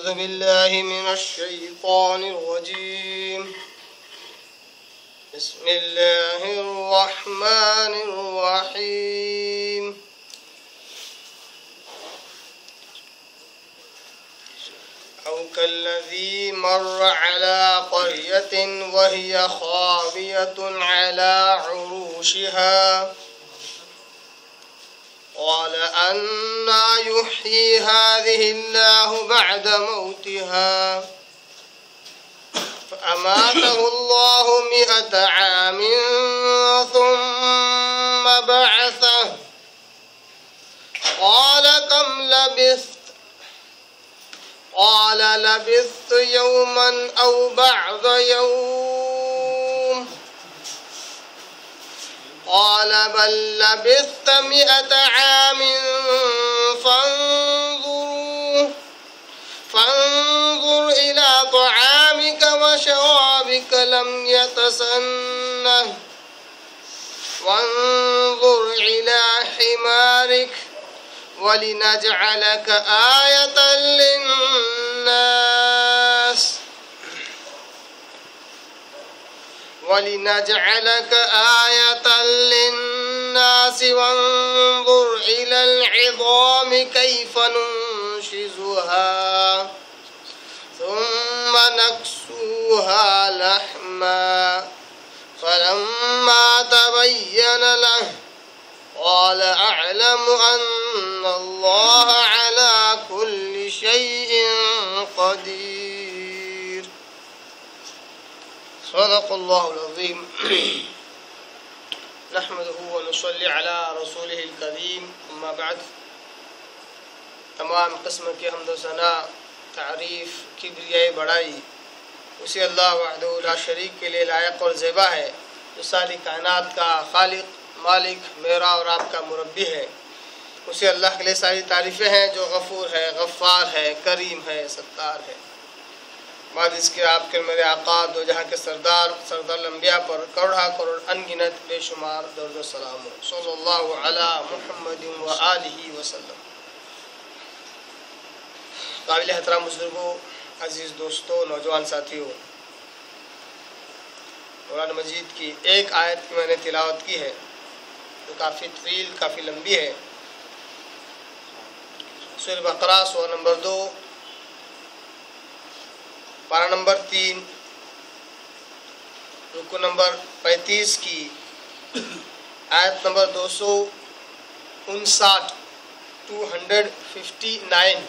أعوذ بالله من الشيطان الرجيم بسم الله الرحمن الرحيم أو كالذي مر على قرية وهي خاوية على عروشها قال أنى يحيي هذه الله بعد موتها فأماته الله 100 عام ثم بعثه قال كم لبثت قال لبثت يوما أو بعض يوم قال بل لبثت 100 عام فانظر إلى طعامك وشرابك لم يتسنه وانظر إلى حمارك ولنجعلك آية للناس وانظر إلى العظام كيف ننشزها ثم نكسوها لحما فلما تبين له قال أعلم أن الله على كل شيء قدير صدق الله العظيم نحمده ونصلي على رسوله الكريم اما بعد تمام قسم کی حمد و ثنا تعریف کبریائی بڑائی اسی اللہ وحدہ لا شریک کے لیے لائق اور زیبا ہے جو ساری کائنات کا خالق مالک میرا اور آپ کا مربی ہے اسی اللہ کے لیے ساری تعریفیں ہیں جو غفور ہے غفار ہے کریم ہے ستار ہے بعد اس کے آپ کے میرے آقا دو جہاں کے سردار الانبیاء پر کروڑا کروڑ انگنت بے شمار درود و سلام ہو صلی اللہ علی محمد و آلہ وسلم قابل احترام بزرگوں عزیز دوستوں نوجوان ساتھیوں قرآن مجید کی ایک آیت کی میں نے تلاوت کی ہے جو کافی طویل کافی لمبی ہے سورہ بقرہ سورہ نمبر 2 پارہ نمبر 3 رکوع نمبر 35 کی آیت نمبر 259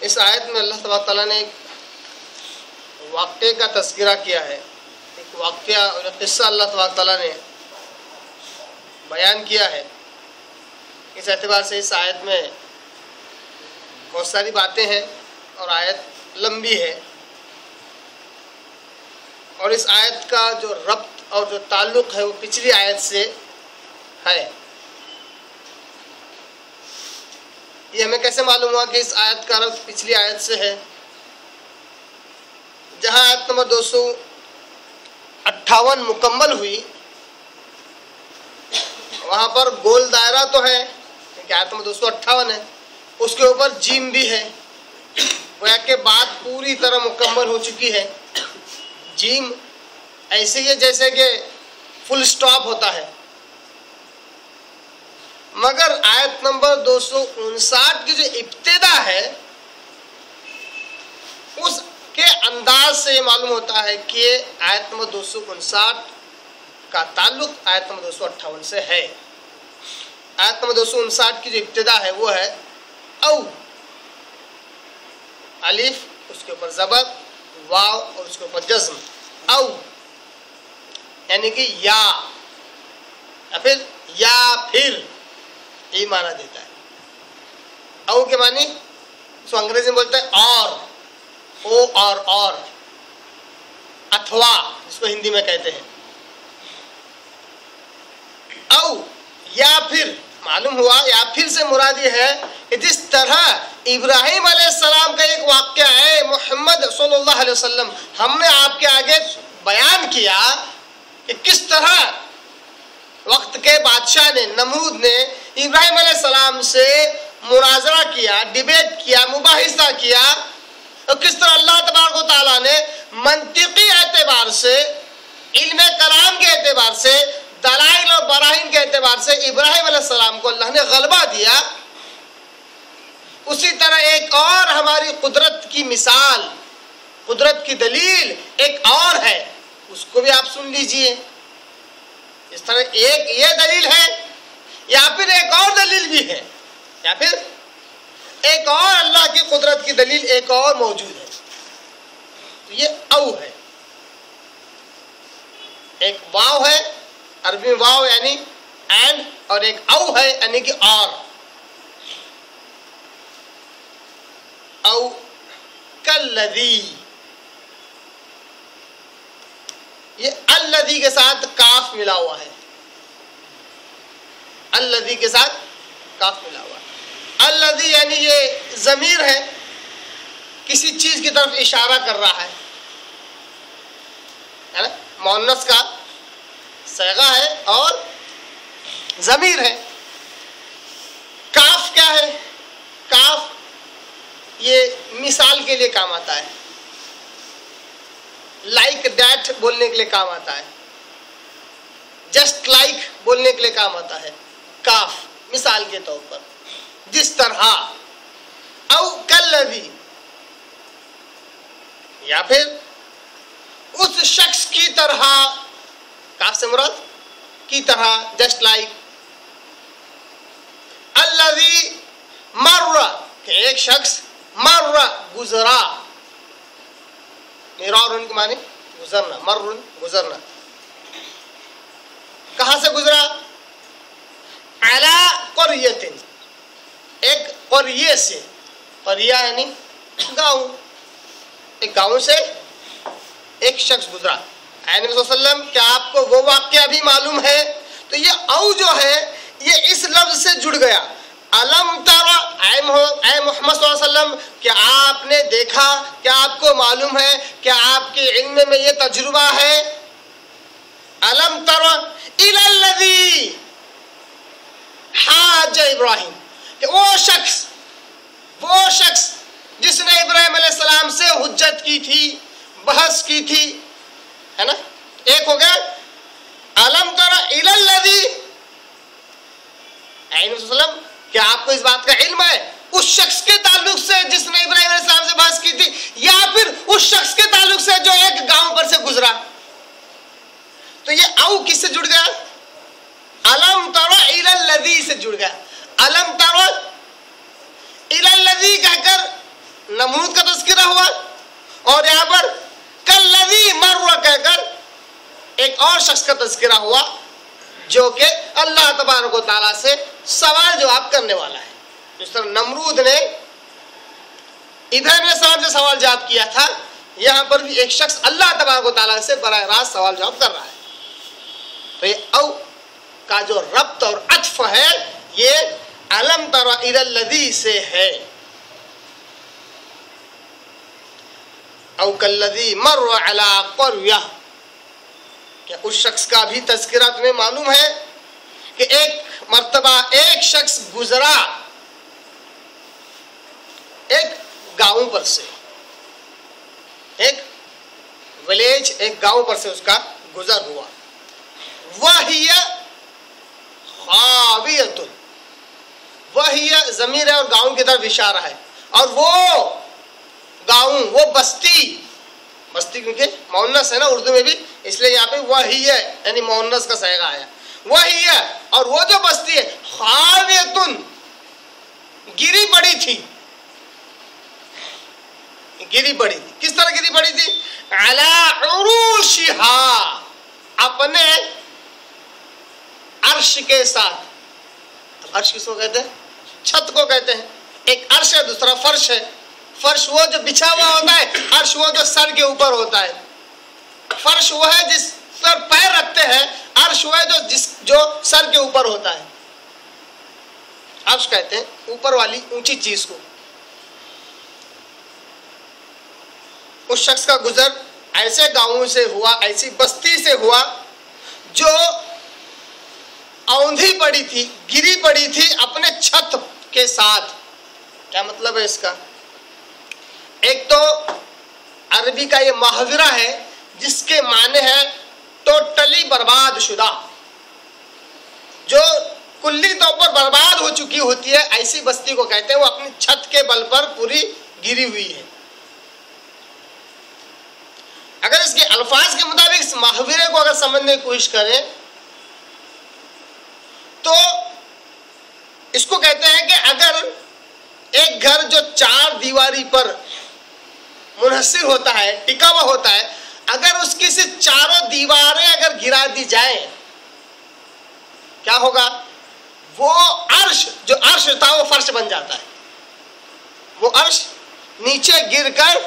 اس آیت میں اللہ تبارک تعالیٰ نے ایک واقعے کا تذکرہ کیا ہے ایک واقعہ اور ایک قصہ اللہ تبارک تعالیٰ نے بیان کیا ہے اس اعتبار سے اس آیت میں بہت ساری باتیں ہیں اور آیت لمبی ہے اور اس آیت کا جو ربط اور جو تعلق ہے وہ پچھلی آیت سے ہے یہ ہمیں کیسے معلوم ہوا کہ اس آیت کا ربط پچھلی آیت سے ہے جہاں آیت نمبر 258 مکمل ہوئی وہاں پر گول دائرہ تو ہے کہ آیت نمبر 258 ہے اس کے اوپر جیم بھی ہے گویا کہ بات پوری طرح مکمل ہو چکی ہے جیم ایسے ہی جیسے کہ فل سٹاپ ہوتا ہے مگر آیت نمبر 259 کی جو ابتدا ہے اس کے انداز سے یہ معلوم ہوتا ہے کہ آیت نمبر 259 کا تعلق آیت نمبر 258 سے ہے آیت نمبر 259 کی جو ابتدا ہے وہ ہے او الف اس کے اوپر زبر واو اور اس کے اوپر جزم او یعنی کہ یا پھر یہ معنی دیتا ہے او کے معنی سو انگریزی میں بولتا ہے اور اتھوا جس کو ہندی میں کہتے ہیں او یا پھر معلوم ہوا یا پھر سے مراد یہ ہے کہ جس طرح ابراہیم علیہ السلام کا ایک واقعہ ہے محمد صلی اللہ علیہ وسلم ہم نے آپ کے آگے بیان کیا کہ کس طرح وقت کے بادشاہ نے نمرود نے ابراہیم علیہ السلام سے مناظرہ کیا، ڈیبیٹ کیا، مباحثہ کیا، اور کس طرح اللہ تبارک و تعالیٰ نے منطقی اعتبار سے، علم کلام کے اعتبار سے، دلائل اور براہین کے اعتبار سے ابراہیم علیہ السلام کو اللہ نے غلبہ دیا، اسی طرح ایک اور ہماری قدرت کی مثال، قدرت کی دلیل ایک اور ہے، اس کو بھی آپ سن لیجئے۔ اس طرح ایک یہ دلیل ہے، یا پھر ایک اور دلیل بھی ہے، یا پھر ایک اور اللہ کی قدرت کی دلیل ایک اور موجود ہے۔ تو یہ او ہے، ایک واو ہے، عربی واو یعنی اینڈ، اور ایک او ہے یعنی کہ اور۔ او کالذی، یہ الذی کے ساتھ کاف ملا ہوا ہے، الذی کے ساتھ کاف ملا ہوا ہے۔ الذی یعنی یہ ضمیر ہے، کسی چیز کی طرف اشارہ کر رہا ہے نا، مؤنث کا صیغہ ہے اور ضمیر ہے۔ کاف کیا ہے؟ کاف یہ مثال کے لیے کام آتا ہے، لائک دیٹ بولنے کے لیے کام آتا ہے، جسٹ لائک بولنے کے لیے کام آتا ہے کاف، مثال کے طور پر، جس طرح، او کالذی، یا پھر اس شخص کی طرح، کاف سے مراد کی طرح، جسٹ لائک۔ الذی مر، کہ ایک شخص، مر گزرا، مرارن کے معنی گزرنا، مرن گزرنا، کہاں سے گزرا؟ علی قریۃ، ایک قریے سے، قریہ یعنی گاؤں، ایک گاؤں سے ایک شخص گزرا۔ نبی صلی اللہ علیہ وسلم کیا آپ کو وہ واقعہ بھی معلوم ہے؟ تو یہ او جو ہے یہ اس لفظ سے جڑ گیا، علم ترى، اے محمد صلی اللہ علیہ وسلم کیا آپ نے دیکھا، کیا آپ کو معلوم ہے، کیا آپ کے علم میں یہ تجربہ ہے؟ علم ترى الى الذی حاج ابراہیم، کہ وہ شخص جس نے ابراہیم علیہ السلام سے حجت کی تھی، بحث کی تھی، ہے نا، ایک ہو گیا۔ علم ترى الى الذی، اے نبی صلی اللہ علیہ وسلم کیا آپ کو اس بات کا علم ہے اس شخص کے تعلق سے جس نے ابراہیم علیہ السلام سے بحث کی تھی، یا پھر اس شخص کے تعلق سے جو ایک گاؤں پر سے گزرا؟ تو یہ او کس سے جڑ گیا؟ علم ترى الى الذی سے جڑ گیا۔ علم ترى الى الذی کہہ کر نمرود کا تذکرہ ہوا، اور یہاں پر کالذی مر کہہ کر ایک اور شخص کا تذکرہ ہوا جو کہ اللہ تبارک و تعالیٰ سے سوال جواب کرنے والا ہے۔ جس طرح نمرود نے ابراہیم علیہ السلام سے سوال جواب کیا تھا، یہاں پر بھی ایک شخص اللہ تبارک و تعالیٰ سے براہ راست سوال جواب کر رہا ہے۔ تو یہ او کا جو ربط اور عطف ہے یہ علم ترى الى الذی سے ہے۔ او کالذی مر علی قریہ، کہ اس شخص کا بھی تذکرہ تمہیں معلوم ہے کہ ایک مرتبہ ایک شخص گزرا ایک گاؤں پر سے، ایک ولیج، ایک گاؤں پر سے اس کا گزر ہوا۔ وَهِيَ خَاوِيَةٌ، وَهِيَ ضمیر ہے اور گاؤں کی طرف اشارہ ہے، اور وہ گاؤں، وہ بستی کیونکہ مؤنث ہے نا اردو میں بھی، اس لیے یہاں پہ وہی ہے یعنی مؤنث کا صیغہ آیا، وہی ہے، اور وہ جو بستی ہے خاویۃ، گری پڑی تھی، کس طرح گری پڑی تھی؟ علی عروشہا، اپنے عرش کے ساتھ۔ عرش کس کو کہتے ہیں؟ چھت کو کہتے ہیں۔ ایک عرش ہے، دوسرا فرش ہے۔ فرش وہ جو بچھا ہوا ہوتا ہے، عرش وہ جو سر کے اوپر ہوتا ہے۔ فرش وہ ہے جس پر پیر رکھتے ہیں، عرش وہ ہے جو سر کے اوپر ہوتا ہے۔ عرش کہتے ہیں اوپر والی اونچی چیز کو۔ اس شخص کا گزر ایسے گاؤں سے ہوا، ایسی بستی سے ہوا جو اوندھی پڑی تھی، گری پڑی تھی اپنے چھت کے ساتھ، کیا مطلب ہے اس کا؟ ایک تو عربی کا یہ محاورہ ہے جس کے معنی ہے ٹوٹلی برباد شدہ، جو کلی طور پر برباد ہو چکی ہوتی ہے، ایسی بستی کو کہتے ہیں وہ اپنی چھت کے بل پر پوری گری ہوئی ہے۔ اگر اس کے الفاظ کے مطابق اس محاورے کو اگر سمجھنے کی کوشش کریں تو اس کو کہتے ہیں کہ اگر ایک گھر جو چار دیواری پر منحصر ہوتا ہے، ٹکا ہوا ہوتا ہے، اگر اس کی سے چاروں دیواریں اگر گرا دی جائیں کیا ہوگا؟ وہ عرش، جو عرش تھا وہ فرش بن جاتا ہے، وہ عرش نیچے گر کر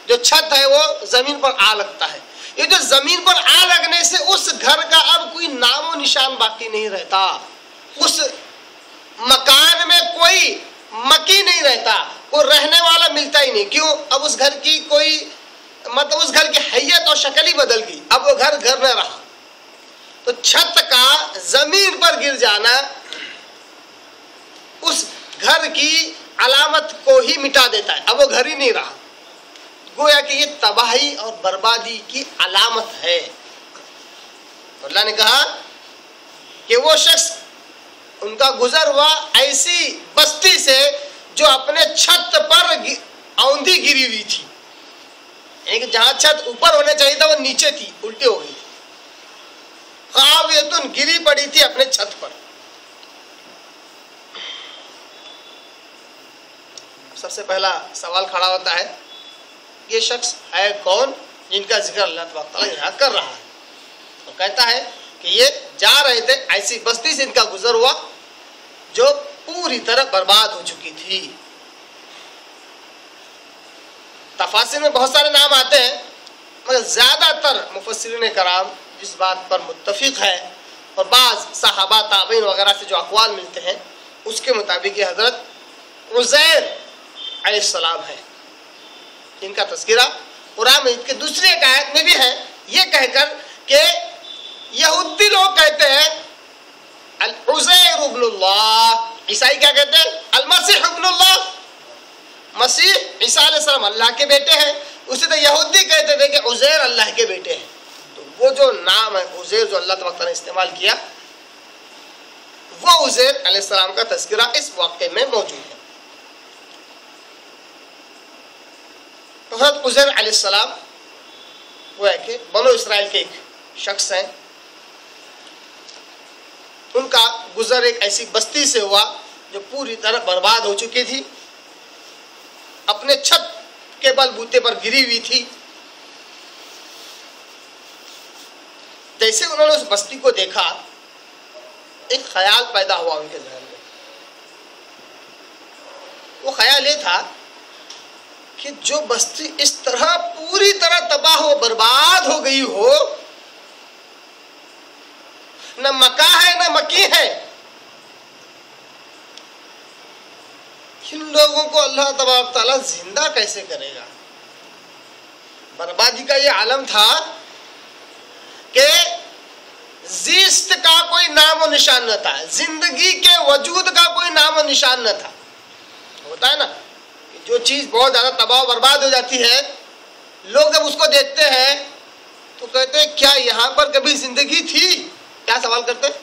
جو چھت ہے وہ زمین پر آ لگتا ہے۔ یہ جو زمین پر آ لگنے سے اس گھر کا اب کوئی نام و نشان باقی نہیں رہتا، اس مکان میں کوئی مکی نہیں رہتا، کوئی رہنے والا ملتا ہی نہیں۔ کیوں؟ اب اس گھر کی کوئی مطلب اس گھر کی حیت اور شکل ہی بدل گئی، اب وہ گھر گھر نہ رہا۔ تو چھت کا زمین پر گر جانا اس گھر کی علامت کو ہی مٹا دیتا ہے، اب وہ گھر ہی نہیں رہا، گویا کہ یہ تباہی اور بربادی کی علامت ہے۔ اللہ نے کہا کہ وہ شخص ان کا گزر ہوا ایسی بستی سے جو اپنے چھت پر اوندھی گری ہوئی تھی، یعنی کہ جہاں چھت اوپر ہونے چاہیے تھا وہ نیچے تھی، الٹی ہو گئی، خاویتن گری پڑی تھی اپنے چھت پر۔ سب سے پہلا سوال کھڑا ہوتا ہے یہ شخص ہے کون جن کا ذکر اللہ تبارک تعالیٰ یہاں کر رہا ہے؟ تو کہتا ہے کہ یہ جا رہے تھے ایسی بستی سے ان کا گزر ہوا جو پوری طرح برباد ہو چکی تھی۔ تفاسیر میں بہت سارے نام آتے ہیں مگر زیادہ تر مفسرین کرام جس بات پر متفق ہے اور بعض صحابہ تابعین وغیرہ سے جو اقوال ملتے ہیں اس کے مطابق یہ حضرت عزیر علیہ السلام ہے، جن کا تذکرہ قرآن مجید کے دوسری ایک آیت میں بھی ہے، یہ کہہ کر کہ یہودی لوگ کہتے ہیں عزیر ابن اللہ، عیسائی کیا کہتے ہیں؟ المسیح ابن اللہ، مسیح عیسیٰ علیہ السلام اللہ کے بیٹے ہیں۔ اسی طرح یہودی کہتے تھے کہ عزیر اللہ کے بیٹے ہیں۔ تو وہ جو نام ہے عزیر جو اللہ تبارک تعالیٰ نے استعمال کیا وہ عزیر علیہ السلام کا تذکرہ اس واقعے میں موجود ہے۔ حضرت عزیر علیہ السلام وہ ہے کہ بنو اسرائیل کے ایک شخص ہیں، ان کا گزر ایک ایسی بستی سے ہوا جو پوری طرح برباد ہو چکی تھی، اپنے چھت کے بل بوتے پر گری ہوئی تھی۔ جیسے انہوں نے اس بستی کو دیکھا ایک خیال پیدا ہوا ان کے ذہن میں، وہ خیال یہ تھا کہ جو بستی اس طرح پوری طرح تباہ و برباد ہو گئی ہو، نہ مکہ ہے نہ مکی ہے، ان لوگوں کو اللہ تبارک تعالیٰ زندہ کیسے کرے گا؟ بربادی کا یہ عالم تھا کہ زیست کا کوئی نام و نشان نہ تھا، زندگی کے وجود کا کوئی نام و نشان نہ تھا۔ ہوتا ہے نا کہ جو چیز بہت زیادہ تباہ و برباد ہو جاتی ہے، لوگ جب اس کو دیکھتے ہیں تو کہتے ہیں کیا یہاں پر کبھی زندگی تھی؟ کیا سوال کرتے ہیں؟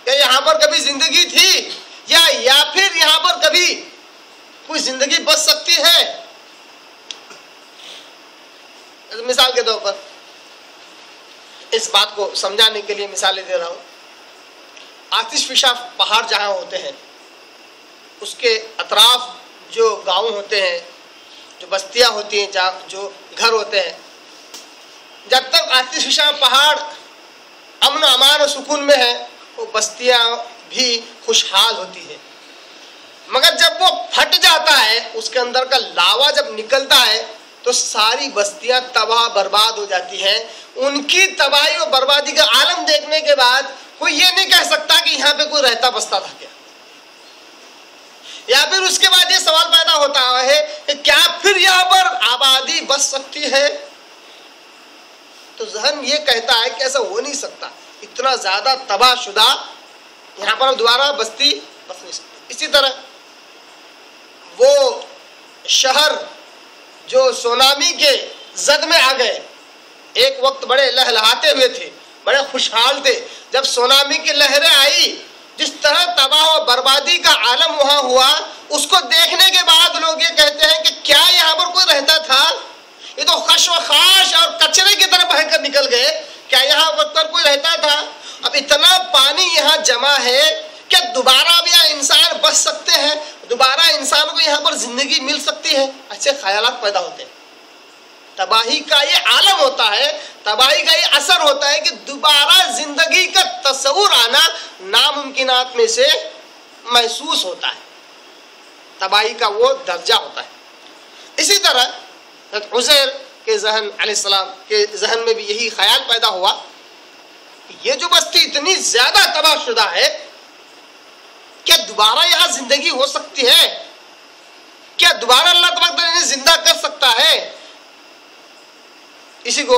کیا یہاں پر کبھی زندگی تھی یا پھر یہاں پر کبھی کوئی زندگی بچ سکتی ہے؟ مثال کے طور پر اس بات کو سمجھانے کے لیے مثالیں دے رہا ہوں۔ آتش فشاں پہاڑ جہاں ہوتے ہیں اس کے اطراف جو گاؤں ہوتے ہیں، جو بستیاں ہوتی ہیں، جہاں جو گھر ہوتے ہیں، جب تک آتش فشاں پہاڑ امن و امان و سکون میں ہے وہ بستیاں بھی خوشحال ہوتی ہے، مگر جب وہ پھٹ جاتا ہے، اس کے اندر کا لاوا جب نکلتا ہے تو ساری بستیاں تباہ برباد ہو جاتی ہیں۔ ان کی تباہی و بربادی کا عالم دیکھنے کے بعد کوئی یہ نہیں کہہ سکتا کہ یہاں پہ کوئی رہتا بستا تھا کیا، یا پھر اس کے بعد یہ سوال پیدا ہوتا ہے کہ کیا پھر یہاں پر آبادی بچ سکتی ہے؟ تو ذہن یہ کہتا ہے کہ ایسا ہو نہیں سکتا، اتنا زیادہ تباہ شدہ یہاں پر دوبارہ بستی بچ نہیں سکتی۔ اسی طرح شہر جو سونامی کے زد میں آ گئے، ایک وقت بڑے لہلہاتے ہوئے تھے، بڑے خوشحال تھے، جب سونامی کی لہریں آئی، جس طرح تباہ و بربادی کا عالم وہاں ہوا، اس کو دیکھنے کے بعد لوگ یہ کہتے ہیں کہ کیا یہاں پر کوئی رہتا تھا؟ یہ تو خش و خاش اور کچرے کی طرح بہہ کر نکل گئے، کیا یہاں پر کوئی رہتا تھا؟ اب اتنا پانی یہاں جمع ہے، کیا دوبارہ بھی یہاں انسان بچ سکتے ہیں؟ دوبارہ انسان کو یہاں پر زندگی مل سکتی ہے؟ اچھے خیالات پیدا ہوتے ہیں۔ تباہی کا یہ عالم ہوتا ہے، تباہی کا یہ اثر ہوتا ہے کہ دوبارہ زندگی کا تصور آنا ناممکنات میں سے محسوس ہوتا ہے، تباہی کا وہ درجہ ہوتا ہے۔ اسی طرح حضرت عزیر کے ذہن علیہ السلام کے ذہن میں بھی یہی خیال پیدا ہوا کہ یہ جو بستی اتنی زیادہ تباہ شدہ ہے، کیا دوبارہ یہاں زندگی ہو سکتی ہے؟ کیا دوبارہ اللہ تبارک تعالیٰ انہیں زندہ کر سکتا ہے؟ اسی کو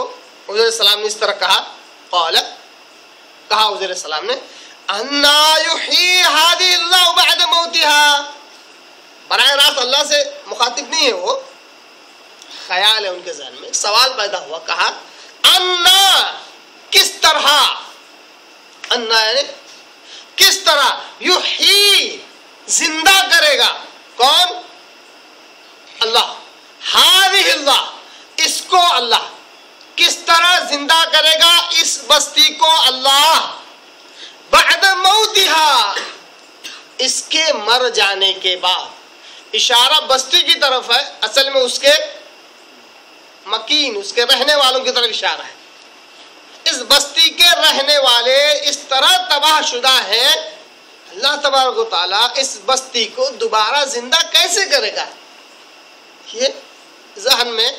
حضور علیہ السلام نے اس طرح کہا، کہا حضور علیہ السلام نے انا یحیی ہذہ اللہ بعد موتها، براہ راست اللہ سے مخاطب نہیں ہے، وہ خیال ہے ان کے ذہن میں، ایک سوال پیدا ہوا، کہا انا کس طرح، انا یعنی کس طرح، یحیی زندہ کرے گا، کون؟ اللہ، ہذہ اللہ اس کو اللہ کس طرح زندہ کرے گا اس بستی کو اللہ، بعد موتها اس کے مر جانے کے بعد۔ اشارہ بستی کی طرف ہے، اصل میں اس کے مکین، اس کے رہنے والوں کی طرف اشارہ ہے۔ اس بستی کے رہنے والے اس طرح تباہ شدہ ہیں، اللہ تبارک و تعالیٰ اس بستی کو دوبارہ زندہ کیسے کرے گا؟ یہ ذہن میں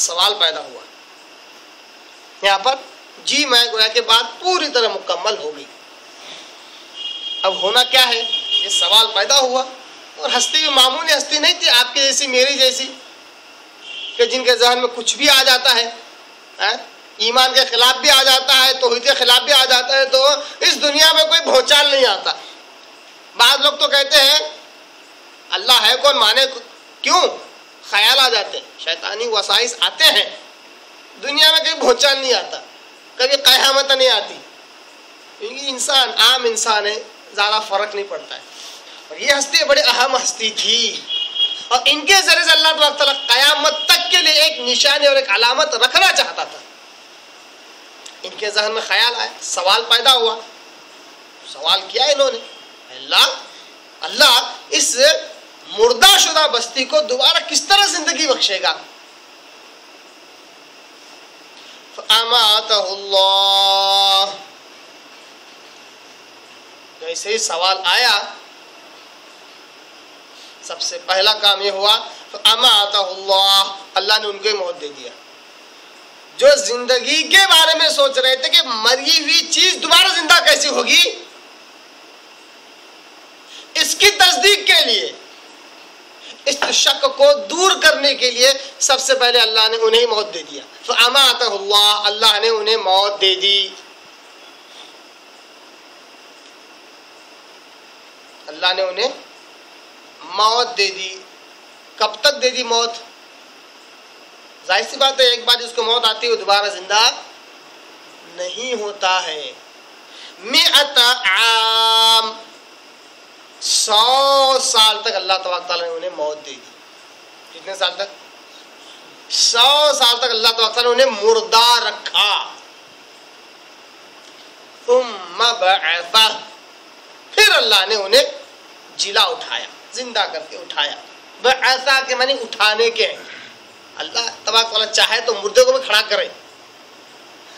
سوال پیدا ہوا۔ یہاں پر جی میں گویا کہ بات پوری طرح مکمل ہو گئی۔ اب ہونا کیا ہے؟ یہ سوال پیدا ہوا، اور ہستی بھی معمولی ہستی نہیں تھی، آپ کی جیسی میری جیسی، کہ جن کے ذہن میں کچھ بھی آ جاتا ہے، ایمان کے خلاف بھی آ جاتا ہے، توحید کے خلاف بھی آ جاتا ہے، تو اس دنیا میں کوئی بھونچال نہیں آتا۔ بعض لوگ تو کہتے ہیں اللہ ہے کون، مانے کیوں، خیال آ جاتے ہیں، شیطانی وسائس آتے ہیں، دنیا میں کبھی بھونچال نہیں آتا، کبھی قیامت نہیں آتی، کیونکہ انسان عام انسان ہے، زیادہ فرق نہیں پڑتا ہے۔ اور یہ ہستی بڑی اہم ہستی تھی، اور ان کے ذریعے سے اللہ تبارک تعالیٰ قیامت تک کے لیے ایک نشانی اور ایک علامت رکھنا چاہتا تھا۔ ان کے ذہن میں خیال آیا، سوال پیدا ہوا، سوال کیا انہوں نے، اللہ اس مردہ شدہ بستی کو دوبارہ کس طرح زندگی بخشے گا؟ فَأَمَاتَهُ اللَّهُ، جیسے ہی سوال آیا، سب سے پہلا کام یہ ہوا فَأَمَاتَهُ اللَّهُ، اللہ نے ان کو موت دے دیا۔ جو زندگی کے بارے میں سوچ رہے تھے کہ مری ہوئی چیز دوبارہ زندہ کیسی ہوگی، اس کی تصدیق کے لیے، اس شک کو دور کرنے کے لیے سب سے پہلے اللہ نے انہیں موت دے دیا۔ فَأَمَاتَهُ اللَّهُ، اللہ نے انہیں موت دے دی۔ اللہ نے انہیں موت دے دی۔ کب تک دے دی موت؟ ظاہر سی بات ہے، ایک بار جس کو موت آتی ہے وہ دوبارہ زندہ نہیں ہوتا ہے۔ 100 عام، 100 سال تک اللہ تبارک تعالیٰ نے انہیں موت دے دی۔ کتنے سال تک؟ 100 سال تک اللہ تبارک تعالیٰ نے انہیں مردہ رکھا۔ ثم بعثہ، پھر اللہ نے انہیں جلا اٹھایا، زندہ کر کے اٹھایا۔ بعثہ کے معنی اٹھانے کے ہیں۔ اللہ تبارک تعالیٰ چاہے تو مردے کو بھی کھڑا کرے،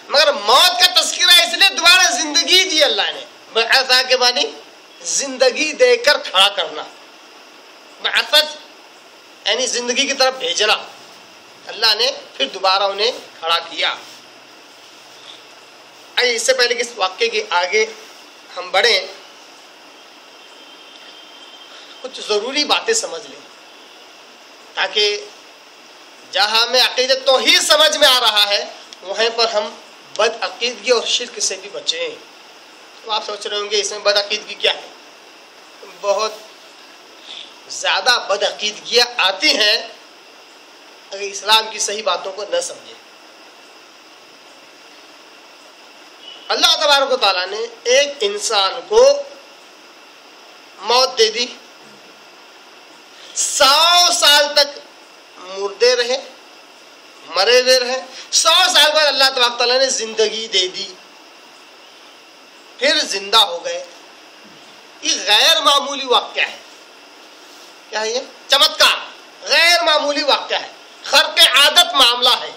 مگر موت کا تذکرہ اس لیے دوبارہ زندگی دی اللہ نے۔ بعثہ کے معنی زندگی دے کر کھڑا کرنا، بعثت یعنی زندگی کی طرف بھیجنا۔ اللہ نے پھر دوبارہ انہیں کھڑا کیا۔ آئیے اس سے پہلے کہ اس واقعے کے آگے ہم بڑھیں، کچھ ضروری باتیں سمجھ لیں، تاکہ جہاں ہمیں عقیدت توحید سمجھ میں آ رہا ہے وہیں پر ہم بد عقیدگی اور شرک سے بھی بچیں۔ تو آپ سوچ رہے ہوں گے اس میں بد عقیدگی کیا ہے؟ بہت زیادہ بد عقیدگیاں آتی ہیں اگر اسلام کی صحیح باتوں کو نہ سمجھے. اللہ تبارک و تعالیٰ نے ایک انسان کو موت دے دی، 100 سال تک مردے رہے، مرے ہوئے رہے. 100 سال بعد اللہ تبارک و تعالیٰ نے زندگی دے دی، پھر زندہ ہو گئے. یہ غیر معمولی واقعہ ہے. کیا ہے یہ؟ چمتکار، غیر معمولی واقعہ ہے، خرق عادت معاملہ ہے.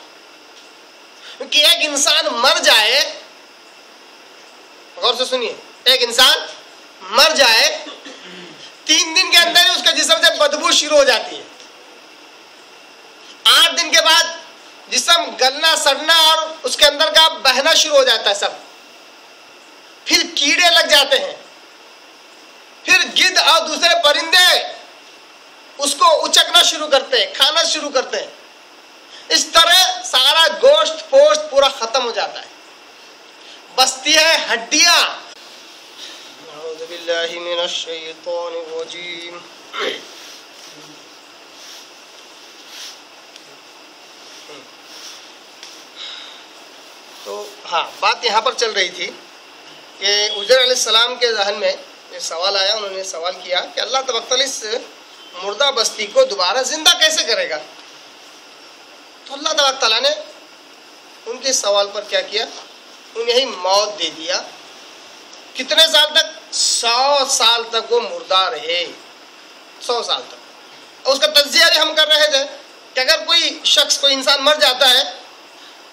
کیونکہ ایک انسان مر جائے، غور سے سنیے، ایک انسان مر جائے 3 دن کے اندر ہی اس کے جسم سے بدبو شروع ہو جاتی ہے. 8 دن کے بعد جسم گلنا سڑنا اور اس کے اندر کا بہنا شروع ہو جاتا ہے سب. پھر کیڑے لگ جاتے ہیں، پھر گدھ اور دوسرے پرندے اس کو اچکنا شروع کرتے ہیں، کھانا شروع کرتے ہیں. اس طرح سارا گوشت پوشت پورا ختم ہو جاتا ہے، بستی ہے ہڈیاں. اعوذ باللہ من الشیطان الرجیم. تو ہاں، بات یہاں پر چل رہی تھی کہ عزیر علیہ السلام کے ذہن میں یہ سوال آیا. انہوں نے سوال کیا کہ اللہ تبارک تعالیٰ اس مردہ بستی کو دوبارہ زندہ کیسے کرے گا؟ تو اللہ تبارک تعالیٰ نے ان کے سوال پر کیا کیا؟ انہیں ہی موت دے دیا. کتنے سال تک؟ 100 سال تک وہ مردہ رہے، 100 سال تک. اور اس کا تجزیہ بھی ہم کر رہے تھے کہ اگر کوئی شخص، کوئی انسان مر جاتا ہے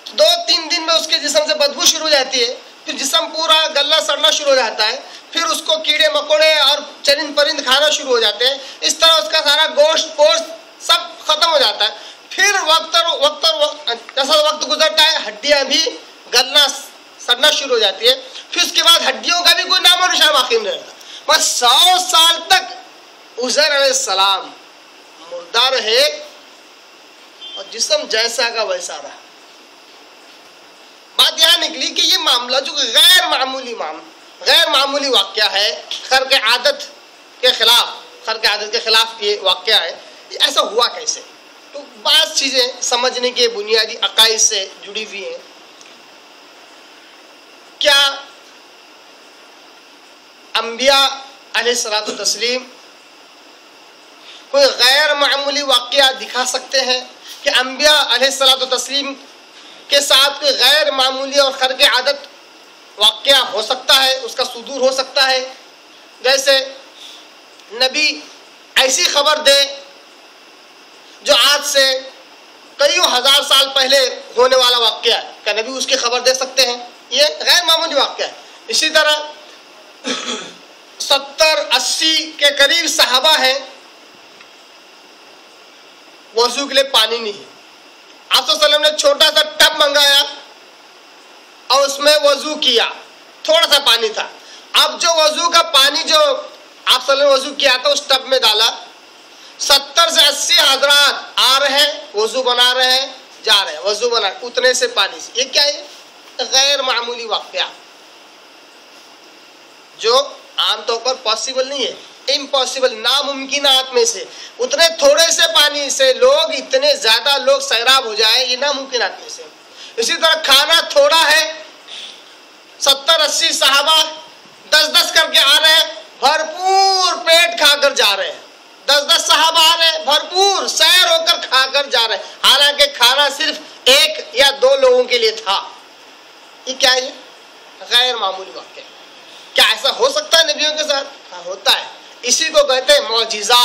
تو 2-3 دن میں اس کے جسم سے بدبو شروع ہو جاتی ہے، پھر جسم پورا گلنا سڑنا شروع ہو جاتا ہے، پھر اس کو کیڑے مکوڑے اور چرند پرند کھانا شروع ہو جاتے ہیں. اس طرح اس کا سارا گوشت پوشت سب ختم ہو جاتا ہے. پھر جیسا وقت گزرتا ہے ہڈیاں بھی گلنا سڑنا شروع ہو جاتی ہے. پھر اس کے بعد ہڈیوں کا بھی کوئی نام و نشان باقی نہیں رہتا. بس 100 سال تک عزیر علیہ السلام مردہ رہے اور جسم جیسا کا ویسا رہا. بات یہاں نکلی کہ یہ معاملہ جو غیر معمولی واقعہ ہے، خرق عادت کے خلاف یہ واقعہ ہے. یہ ایسا ہوا کیسے؟ تو بعض چیزیں سمجھنے کے بنیادی عقائد سے جڑی ہوئی ہیں. کیا انبیاء علیہ الصلوۃ والتسلیم کوئی غیر معمولی واقعہ دکھا سکتے ہیں کہ انبیاء علیہ الصلوۃ والتسلیم کے ساتھ کوئی غیر معمولی اور خرق عادت واقعہ ہو سکتا ہے، اس کا صدور ہو سکتا ہے؟ جیسے نبی ایسی خبر دے جو آج سے کئی ہزار سال پہلے ہونے والا واقعہ ہے، کیا نبی اس کی خبر دے سکتے ہیں؟ یہ غیر معمولی واقعہ ہے. اسی طرح 70-80 کے قریب صحابہ ہیں، وضو کے لیے پانی نہیں. آپ صلی اللہ علیہ وسلم نے چھوٹا سا ٹب منگایا اور اس میں وضو کیا، تھوڑا سا پانی تھا. اب جو وضو کا پانی جو آپ صلی اللہ علیہ وسلم نے وضو کیا تھا اس ٹب میں ڈالا. 70 سے 80 حضرات آ رہے ہیں، وضو بنا رہے ہیں، جا رہے ہیں، وضو بنا اتنے سے پانی سے. یہ کیا ہے؟ غیر معمولی واقعہ جو عام طور پر پاسبل نہیں ہے، امپاسبل، ناممکنات میں سے. اتنے تھوڑے سے پانی سے لوگ اتنے زیادہ لوگ سیراب ہو جائیں، یہ ناممکنات میں سے. اسی طرح کھانا تھوڑا ہے، 70-80 صحابہ 10-10 کر کے آ رہے ہیں، بھرپور پیٹ کھا کر جا رہے ہیں. 10-10 صحابہ آ رہے ہیں، بھرپور سیر ہو کر کھا کر جا رہے ہیں، حالانکہ کھانا صرف 1 یا 2 لوگوں کے لیے تھا. یہ کیا ہے؟ غیر معمولی واقعہ. کیا ایسا ہو سکتا ہے نبیوں کے ساتھ؟ ہاں، ہوتا ہے. اسی کو کہتے ہیں معجزہ،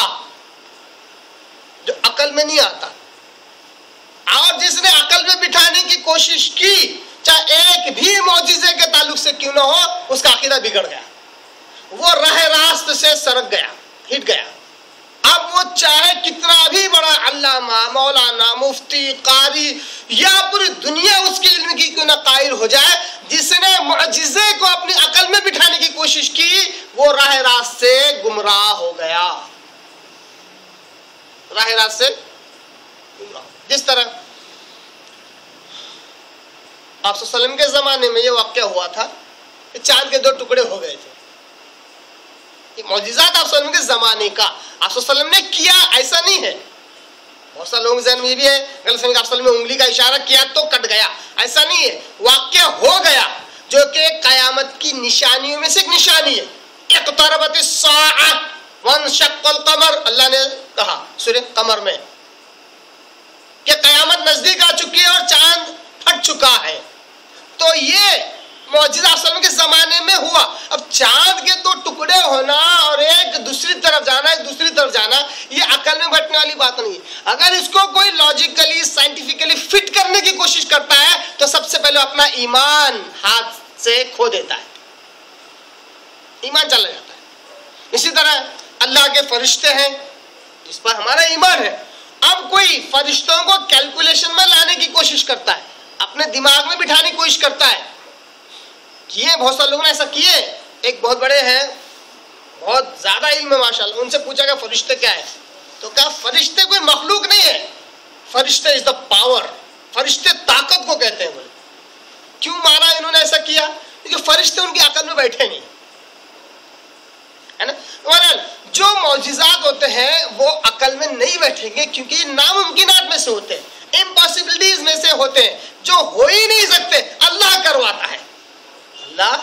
جو عقل میں نہیں آتا. اور جس نے عقل میں بٹھانے کی کوشش کی، چاہے ایک بھی معجزے کے تعلق سے کیوں نہ ہو، اس کا عقیدہ بگڑ گیا، وہ راہ راست سے سرک گیا، ہٹ گیا. اب وہ چاہے کتنا بھی بڑا علامہ، مولانا، مفتی، قاری یا پوری دنیا اس کے علم کی کیوں نہ قائل ہو جائے، جس نے معجزے کو اپنی عقل میں بٹھانے کی کوشش کی، وہ راہ راست سے گمراہ ہو گیا. راہ راست سے گمراہ. جس طرح آپ صلی اللہ علیہ وسلم کے زمانے میں یہ واقعہ ہوا تھا کہ چاند کے 2 ٹکڑے ہو گئے تھے. یہ معجزات آپ صلی اللہ علیہ وسلم کے زمانے کا، آپ صلی اللہ علیہ وسلم نے کیا ایسا نہیں ہے. بہت سارے لوگوں کے ذہن میں یہ بھی ہے آپ نے انگلی کا اشارہ کیا تو کٹ گیا، ایسا نہیں ہے، واقعہ ہو گیا جو کہ قیامت کی نشانیوں میں سے ایک نشانی ہے۔ اقتربت الساعہ وانشق القمر، اللہ نے کہا سورہ قمر میں کہ قیامت نزدیک آ چکی ہے اور چاند پھٹ چکا ہے۔ تو یہ معجزہ صلی اللہ علیہ وسلم کے زمانے میں ہوا۔ اب چاند کے دو ٹکڑے ہونا اور ایک دوسری طرف جانا، ایک دوسری طرف جانا، یہ عقل میں بیٹھنے والی بات نہیں ہے۔ اگر اس کو کوئی لاجیکلی سائنٹیفکلی فٹ کرنے کی کوشش کرتا ہے تو سب سے پہلے اپنا ایمان ہاتھ سے کھو دیتا ہے، ایمان چلا جاتا ہے۔ اسی طرح اللہ کے فرشتے ہیں جس پر ہمارا ایمان ہے، اب کوئی فرشتوں کو کیلکولیشن میں لانے کی کوشش کرتا ہے، اپنے دماغ میں بٹھانے کی کوشش کرتا ہے، یہ بہت سارے لوگوں نے ایسا کیے۔ ایک بہت بڑے ہیں، بہت زیادہ علم ہے ماشاءاللہ، ان سے پوچھا کہ فرشتے کیا ہے، تو کہا فرشتے کوئی مخلوق نہیں ہے، فرشتے از دا پاور، فرشتے طاقت کو کہتے ہیں۔ بولے کیوں مانا انہوں نے ایسا کیا؟ کیونکہ فرشتے ان کی عقل میں بیٹھے نہیں ہے نا۔ جو معجزات ہوتے ہیں وہ عقل میں نہیں بیٹھیں گے کیونکہ یہ ناممکنات میں سے ہوتے ہیں، امپاسبلٹیز میں سے ہوتے ہیں جو ہو ہی نہیں سکتے، اللہ کرواتا ہے، اللہ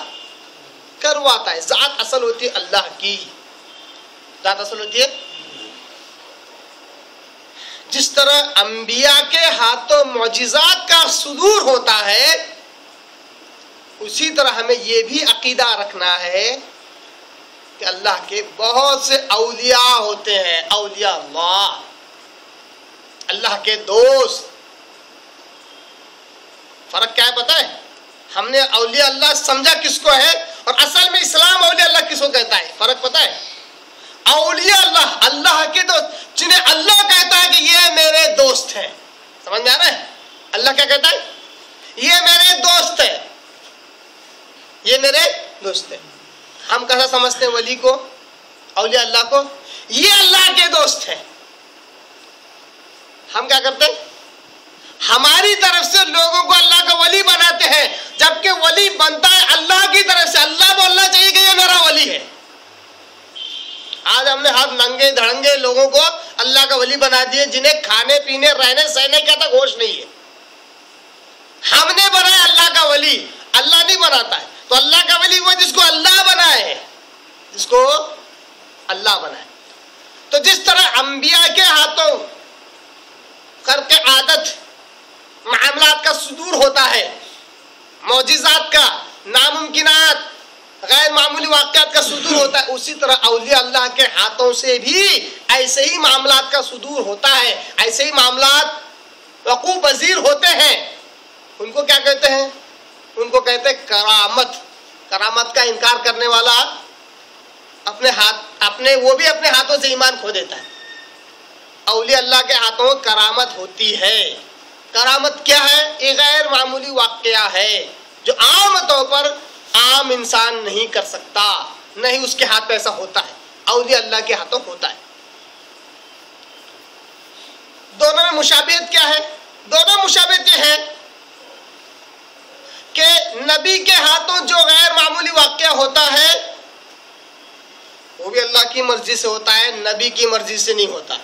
کرواتا ہے۔ ذات اصل ہوتی ہے اللہ کی، ذات اصل ہوتی ہے۔ جس طرح انبیاء کے ہاتھوں معجزات کا صدور ہوتا ہے، اسی طرح ہمیں یہ بھی عقیدہ رکھنا ہے کہ اللہ کے بہت سے اولیاء ہوتے ہیں، اولیاء اللہ، اللہ کے دوست۔ فرق کیا ہے پتہ ہے؟ ہم نے اولیاء اللہ سمجھا کس کو ہے، اور اصل میں اسلام اولیاء اللہ کس کو کہتا ہے، فرق پتہ ہے؟ اولیاء اللہ اللہ کے دوست، جنہیں اللہ کہتا ہے کہ یہ میرے دوست ہیں۔ سمجھ میں آ رہا ہے؟ اللہ کیا کہتا ہے؟ یہ میرے دوست ہے، یہ میرے دوست ہے۔ ہم کیسا سمجھتے ہیں ولی کو، اولیاء اللہ کو؟ یہ اللہ کے دوست ہیں۔ ہم کیا کرتے ہیں؟ ہماری طرف سے لوگوں کو اللہ کا ولی بناتے ہیں، جبکہ ولی بنتا ہے اللہ کی طرف سے۔ اللہ بولنا چاہیے کہ یہ میرا ولی ہے۔ آج ہم نے ہر ننگے دھڑنگے لوگوں کو اللہ کا ولی بنا دیے جنہیں کھانے پینے رہنے سہنے کا تک ہوش نہیں ہے۔ ہم نے بنایا اللہ کا ولی، اللہ نہیں بناتا ہے۔ تو اللہ کا ولی وہ جس کو اللہ بنائے، جس کو اللہ بنائے۔ تو جس طرح انبیاء کے ہاتھوں خرق عادت معاملات کا صدور ہوتا ہے، معجزات کا، ناممکنات، غیر معمولی واقعات کا صدور ہوتا ہے، اسی طرح اولیاء اللہ کے ہاتھوں سے بھی ایسے ہی معاملات کا صدور ہوتا ہے، ایسے ہی معاملات وقوع پذیر ہوتے ہیں۔ ان کو کیا کہتے ہیں؟ ان کو کہتے ہیں کرامت۔ کرامت کا انکار کرنے والا وہ بھی اپنے ہاتھوں سے ایمان کھو دیتا ہے۔ اولیاء اللہ کے ہاتھوں میں کرامت ہوتی ہے۔ کرامت کیا ہے؟ یہ غیر معمولی واقعہ ہے جو عام طور پر عام انسان نہیں کر سکتا، نہیں اس کے ہاتھ پہ ایسا ہوتا ہے، اولیاء اللہ کے ہاتھوں ہوتا ہے۔ دونوں میں مشابہت کیا ہے؟ دونوں مشابہت یہ ہے کہ نبی کے ہاتھوں جو غیر معمولی واقعہ ہوتا ہے وہ بھی اللہ کی مرضی سے ہوتا ہے، نبی کی مرضی سے نہیں ہوتا۔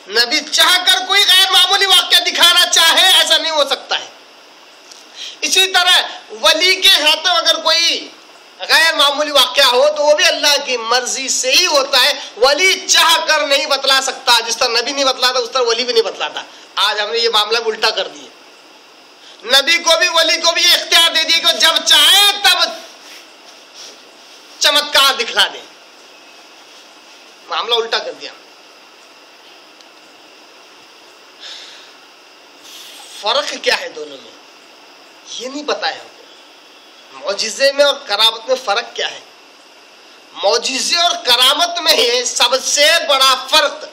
نبی چاہ کر کوئی غیر معمولی واقعہ دکھانا چاہے ایسا نہیں ہو سکتا ہے۔ اسی طرح ولی کے ہاتھوں اگر کوئی غیر معمولی واقعہ ہو تو وہ بھی اللہ کی مرضی سے ہی ہوتا ہے۔ ولی چاہ کر نہیں بتلا سکتا، جس طرح نبی نہیں بتلاتا اس طرح ولی بھی نہیں بتلاتا۔ آج ہم نے یہ معاملہ الٹا کر دیا، نبی کو بھی ولی کو بھی یہ اختیار دے دیا کہ جب چاہے تب چمتکار دکھلا دے، معاملہ الٹا کر دیا۔ فرق کیا ہے دونوں میں یہ نہیں پتا ہے ہم کو۔ معجزے میں اور کرامت میں فرق کیا ہے؟ معجزے اور کرامت میں ہی سب سے بڑا فرق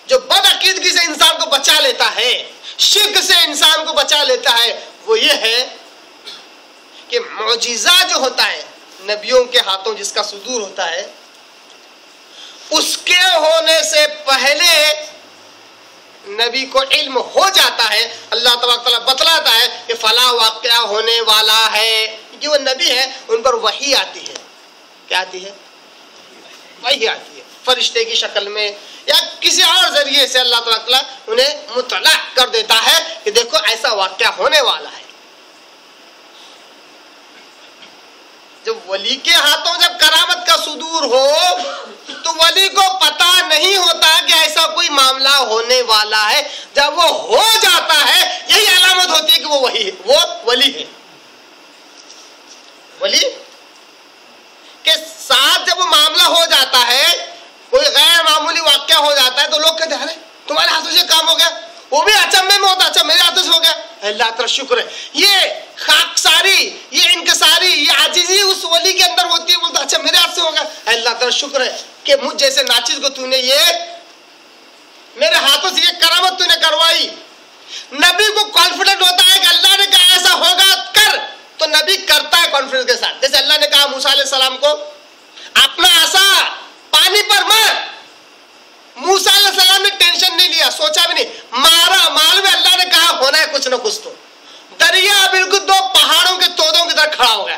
جو بد عقیدگی سے انسان کو بچا لیتا ہے، شرک سے انسان کو بچا لیتا ہے، وہ یہ ہے کہ معجزہ جو ہوتا ہے نبیوں کے ہاتھوں جس کا صدور ہوتا ہے، اس کے ہونے سے پہلے نبی کو علم ہو جاتا ہے۔ اللہ تبارک تعالیٰ بتلاتا ہے کہ فلاں واقعہ ہونے والا ہے، کیونکہ وہ نبی ہے، ان پر وحی آتی ہے۔ کیا آتی ہے؟ وحی آتی ہے۔ فرشتے کی شکل میں یا کسی اور ذریعے سے اللہ تعالیٰ انہیں مطلع کر دیتا ہے کہ دیکھو ایسا واقعہ ہونے والا ہے. جب ولی کے ہاتھوں جب کرامت کا صدور ہو تو ولی کو پتا نہیں ہوتا کہ ایسا کوئی معاملہ ہونے والا ہے. جب وہ ہو جاتا ہے یہی علامت ہوتی ہے کہ وہ ولی ہے. ولی کے ساتھ جب وہ معاملہ ہو جاتا ہے, کوئی غیر معمولی واقعہ ہو جاتا ہے, تو لوگ کہتے ہیں ارے تمہارے ہاتھوں سے کام ہو گیا. وہ بھی اچنبے میں ہوتا, اچھا میرے ہاتھوں سے ہو گیا, اللہ تعالیٰ شکر ہے. یہ خاکساری, یہ انکساری, یہ عاجزی اس ولی کے اندر ہوتی ہے. بولتا اچھا میرے ہاتھ سے ہو گیا, اللہ تعالیٰ شکر ہے کہ مجھ جیسے ناچیز کو تو نے یہ میرے ہاتھوں سے یہ کرامت تو نے کروائی. نبی کو کانفیڈنٹ ہوتا ہے کہ اللہ نے کہا ایسا ہوگا کر, تو نبی کرتا ہے کانفیڈنس کے ساتھ. جیسے اللہ نے کہا موسیٰ علیہ السلام کو اپنا عصا پانی پر مار, موسیٰ علیہ السلام نے ٹینشن نہیں لیا, سوچا بھی نہیں, مارا. معلوم ہے اللہ نے کہا ہونا ہے کچھ نہ کچھ. تو دریا بالکل دو پہاڑوں کے تودوں کی طرح کھڑا ہو گیا.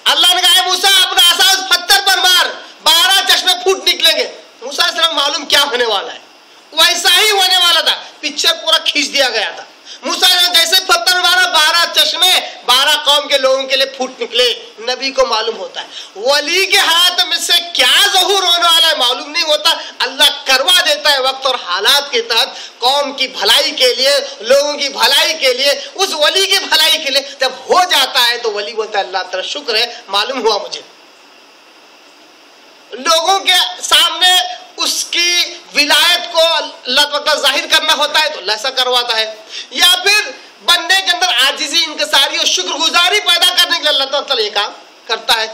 اللہ نے کہا موسیٰ اپنا عصا اس پتھر پر مار, 12 چشمے پھوٹ نکلیں گے. موسیٰ علیہ السلام معلوم کیا ہونے والا ہے, ویسا ہی ہونے والا تھا. پکچر پورا کھینچ دیا گیا تھا. موسیٰ علیہ السلام جیسے پتھر مارا, 12 چشمے 12 قوم کے لوگوں کے لیے پھوٹ نکلے. نبی کو معلوم ہوتا ہے. ولی کے ہاتھ میں سے کیا ظہور ہونے والا ہے معلوم نہیں ہوتا, اللہ کروا دیتا ہے وقت اور حالات کے تحت, قوم کی بھلائی کے لیے, لوگوں کی بھلائی کے لیے, اس ولی کی بھلائی کے لیے. جب ہو جاتا ہے تو ولی بولتا ہے اللہ تعالیٰ شکر ہے معلوم ہوا مجھے. لوگوں کے سامنے اس کی ولایت کو اللہ تعالیٰ ظاہر کرنا ہوتا ہے تو اللہ ایسا کرواتا ہے, یا پھر بندے کے اندر عاجزی, انکساری اور شکر گزاری پیدا کرنے کے لیے اللہ تعالیٰ یہ کام کرتا ہے.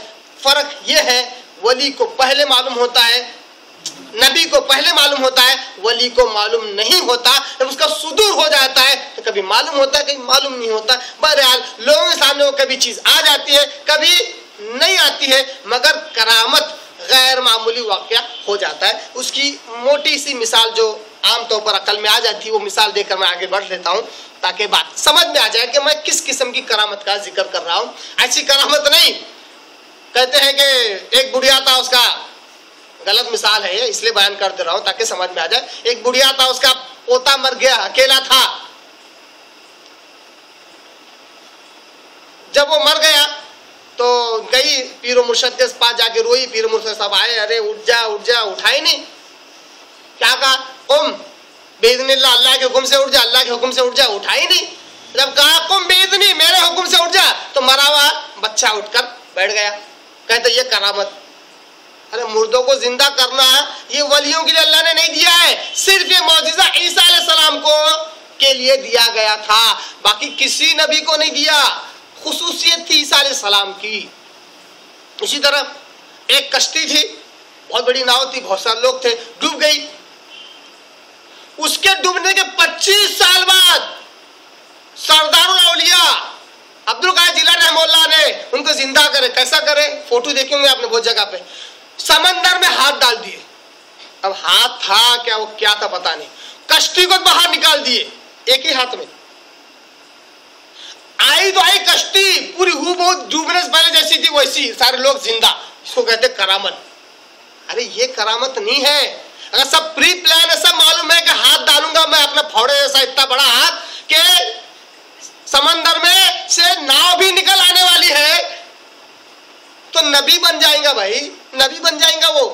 فرق یہ ہے, ولی کو پہلے معلوم ہوتا ہے, نبی کو پہلے معلوم ہوتا ہے, ولی کو معلوم نہیں ہوتا. جب اس کا صدور ہو جاتا ہے تو کبھی معلوم ہوتا ہے, کبھی معلوم نہیں ہوتا. بہرحال لوگوں کے سامنے وہ کبھی چیز آ جاتی ہے, کبھی نہیں آتی ہے, مگر کرامت غیر معمولی واقعہ ہو جاتا ہے. اس کی موٹی سی مثال جو عام طور پر عقل میں آ جاتی ہے, وہ مثال دے کر میں آگے بڑھ لیتا ہوں تاکہ بات سمجھ میں آ جائے کہ میں کس قسم کی کرامت کا ذکر کر رہا ہوں. ایسی کرامت نہیں, کہتے ہیں کہ ایک بڑھیا تھا, اس کا غلط مثال ہے یہ اس لیے بیان کر دے رہا ہوں تاکہ سمجھ میں آ جائے. ایک بڑھیا تھا, اس کا پوتا مر گیا, اکیلا تھا. جب وہ مر گیا تو گئی پیر و مرشد کے پاس, جا کے روئی. پیر و مرشد صاحب آئے, ارے اٹھ جا اٹھ جا, اٹھائی نہیں. کیا کہا, قم باذن اللہ, اللہ کے حکم سے اٹھ جا, اللہ کے حکم سے اٹھ جا, اٹھائی نہیں. جب کہا قم باذنی, میرے حکم سے اٹھ جا, تو مرا ہوا بچہ اٹھ کر بیٹھ گیا. کہتے یہ کرامت. ارے مردوں کو زندہ کرنا یہ ولیوں کے لیے اللہ نے نہیں دیا ہے, صرف یہ معجزہ عیسیٰ علیہ السلام کو کے لیے دیا گیا تھا, باقی کسی نبی کو نہیں دیا. خصوصیت تھی عیسیٰ علیہ السلام کی. اسی طرح ایک کشتی تھی, بہت بڑی ناؤ تھی, بہت سارے لوگ تھے, ڈوب گئی. اس کے ڈوبنے کے 25 سال بعد سردار الاولیاء عبد القادر جیلانی رحمہ اللہ نے ان کو زندہ کرے. کیسا کرے, فوٹو دیکھیں گے آپ نے بہت جگہ پہ. سمندر میں ہاتھ ڈال دیے. اب ہاتھ تھا کیا, وہ کیا تھا پتا نہیں, کشتی کو باہر نکال دیے ایک ہی ہاتھ میں. آئی تو آئی کشتی پوری ہو بہت ڈوبنے سے پہلے جیسی تھی ویسی, سارے لوگ زندہ. اس کو کہتے کرامت. ارے یہ کرامت نہیں ہے. اگر سب پری پلان ہے, سب معلوم ہے کہ ہاتھ ڈالوں گا میں اپنے پھوڑے جیسا اتنا بڑا ہاتھ کہ سمندر میں سے ناؤ بھی نکل آنے والی ہے, تو نبی بن جائیں گا بھائی, نبی بن جائیں گا. وہ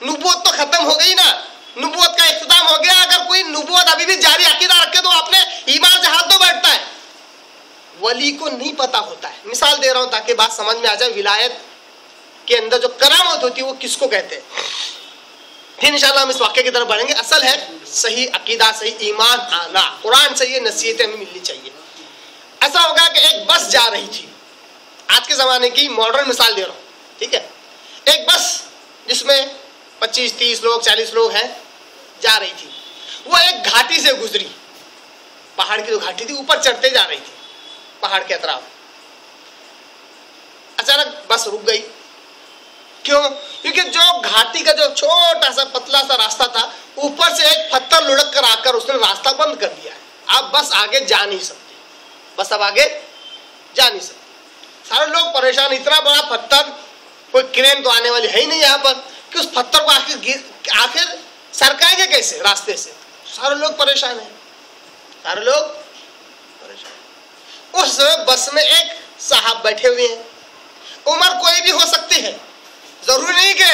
نبوت تو ختم ہو گئی نا, نبوت کا اختتام ہو گیا. اگر کوئی نبوت ابھی بھی جاری عقیدہ رکھے تو اپنے ایمان سے ہاتھ دھو بیٹھتا ہے. ولی کو نہیں پتا ہوتا ہے. مثال دے رہا ہوں تاکہ بات سمجھ میں آ جائے. ولایت کے اندر جو کرامت ہوتی ہے وہ کس کو کہتے ہیں. پھر انشاءاللہ ہم اس واقعے کی طرف بڑھیں گے. اصل ہے صحیح عقیدہ, صحیح ایمان آنا. قرآن سے یہ نصیحتیں ہمیں ملنی چاہیے. ایسا ہوگا کہ ایک بس جا رہی تھی, آج کے زمانے کی ماڈرن مثال دے رہا ہوں, ٹھیک ہے. ایک بس جس میں 25-30 لوگ 40 لوگ ہیں جا رہی تھی. وہ ایک گھاٹی سے گزری, پہاڑ کی جو گھاٹی تھی, اوپر چڑھتے جا رہی تھی پہاڑ کے اطراف. اچانک بس رک گئی. کیوں؟ کیونکہ جو گھاٹی کا جو چھوٹا سا پتلا سا راستہ تھا, اوپر سے ایک پتھر لڑک کر آ کر اس نے راستہ بند کر دیا ہے. اب بس آگے جا نہیں سکتی, بس اب آگے جا نہیں سکتی. سارے لوگ پریشان, اتنا بڑا پتھر, کوئی کرین تو آنے والی ہے ہی نہیں یہاں پر. کہ اس پتھر کو آخر سرکائیں گے کیسے راستے سے. سارے لوگ پریشان ہیں, سارے لوگ پریشان. اس بس میں ایک صاحب بیٹھے ہوئے ہیں. عمر کوئی بھی ہو سکتی ہے, ضروری نہیں کہ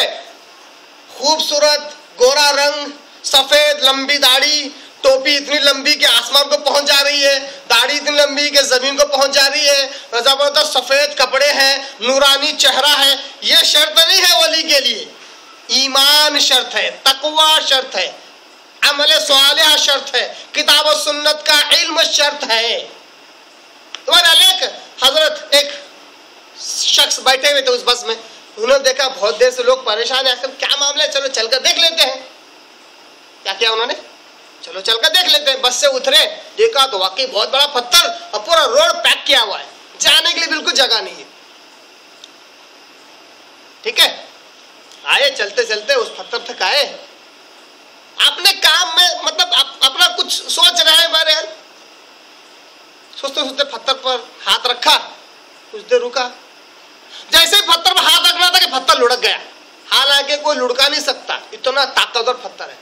خوبصورت گورا رنگ, سفید لمبی داڑھی, ٹوپی اتنی لمبی کہ آسمان کو پہنچ جا رہی ہے, داڑھی اتنی لمبی کہ زمین کو پہنچ جا رہی ہے, زبردست سفید کپڑے ہیں, نورانی چہرہ ہے. یہ شرط نہیں ہے ولی کے لیے. ایمان شرط ہے, تقوی شرط ہے, عمل صالح شرط ہے, کتاب و سنت کا علم شرط ہے. ایک حضرت ایک شخص بیٹھے ہوئے تھے اس بس میں. انہوں نے دیکھا بہت دیر سے لوگ پریشان ہیں, آخر کیا معاملہ ہے, چلو چل کر دیکھ لیتے ہیں. کیا کیا انہوں نے, چلو چل کر دیکھ لیتے ہیں. بس سے اترے, دیکھا تو واقعی بہت بڑا پتھر اور پورا روڈ پیک کیا ہوا ہے, جانے کے لیے بالکل جگہ نہیں ہے. ٹھیک ہے, آئے چلتے چلتے اس پتھر تک آئے. اپنے کام میں مطلب اپنا کچھ سوچ رہے ہیں, بارے سوچتے سوچتے پتھر پر ہاتھ رکھا, کچھ دیر رکا. جیسے پتھر پر ہاتھ رکھنا تھا کہ پتھر لڑک گیا. حالانکہ کوئی لڑکا نہیں سکتا, اتنا طاقتور پتھر ہے.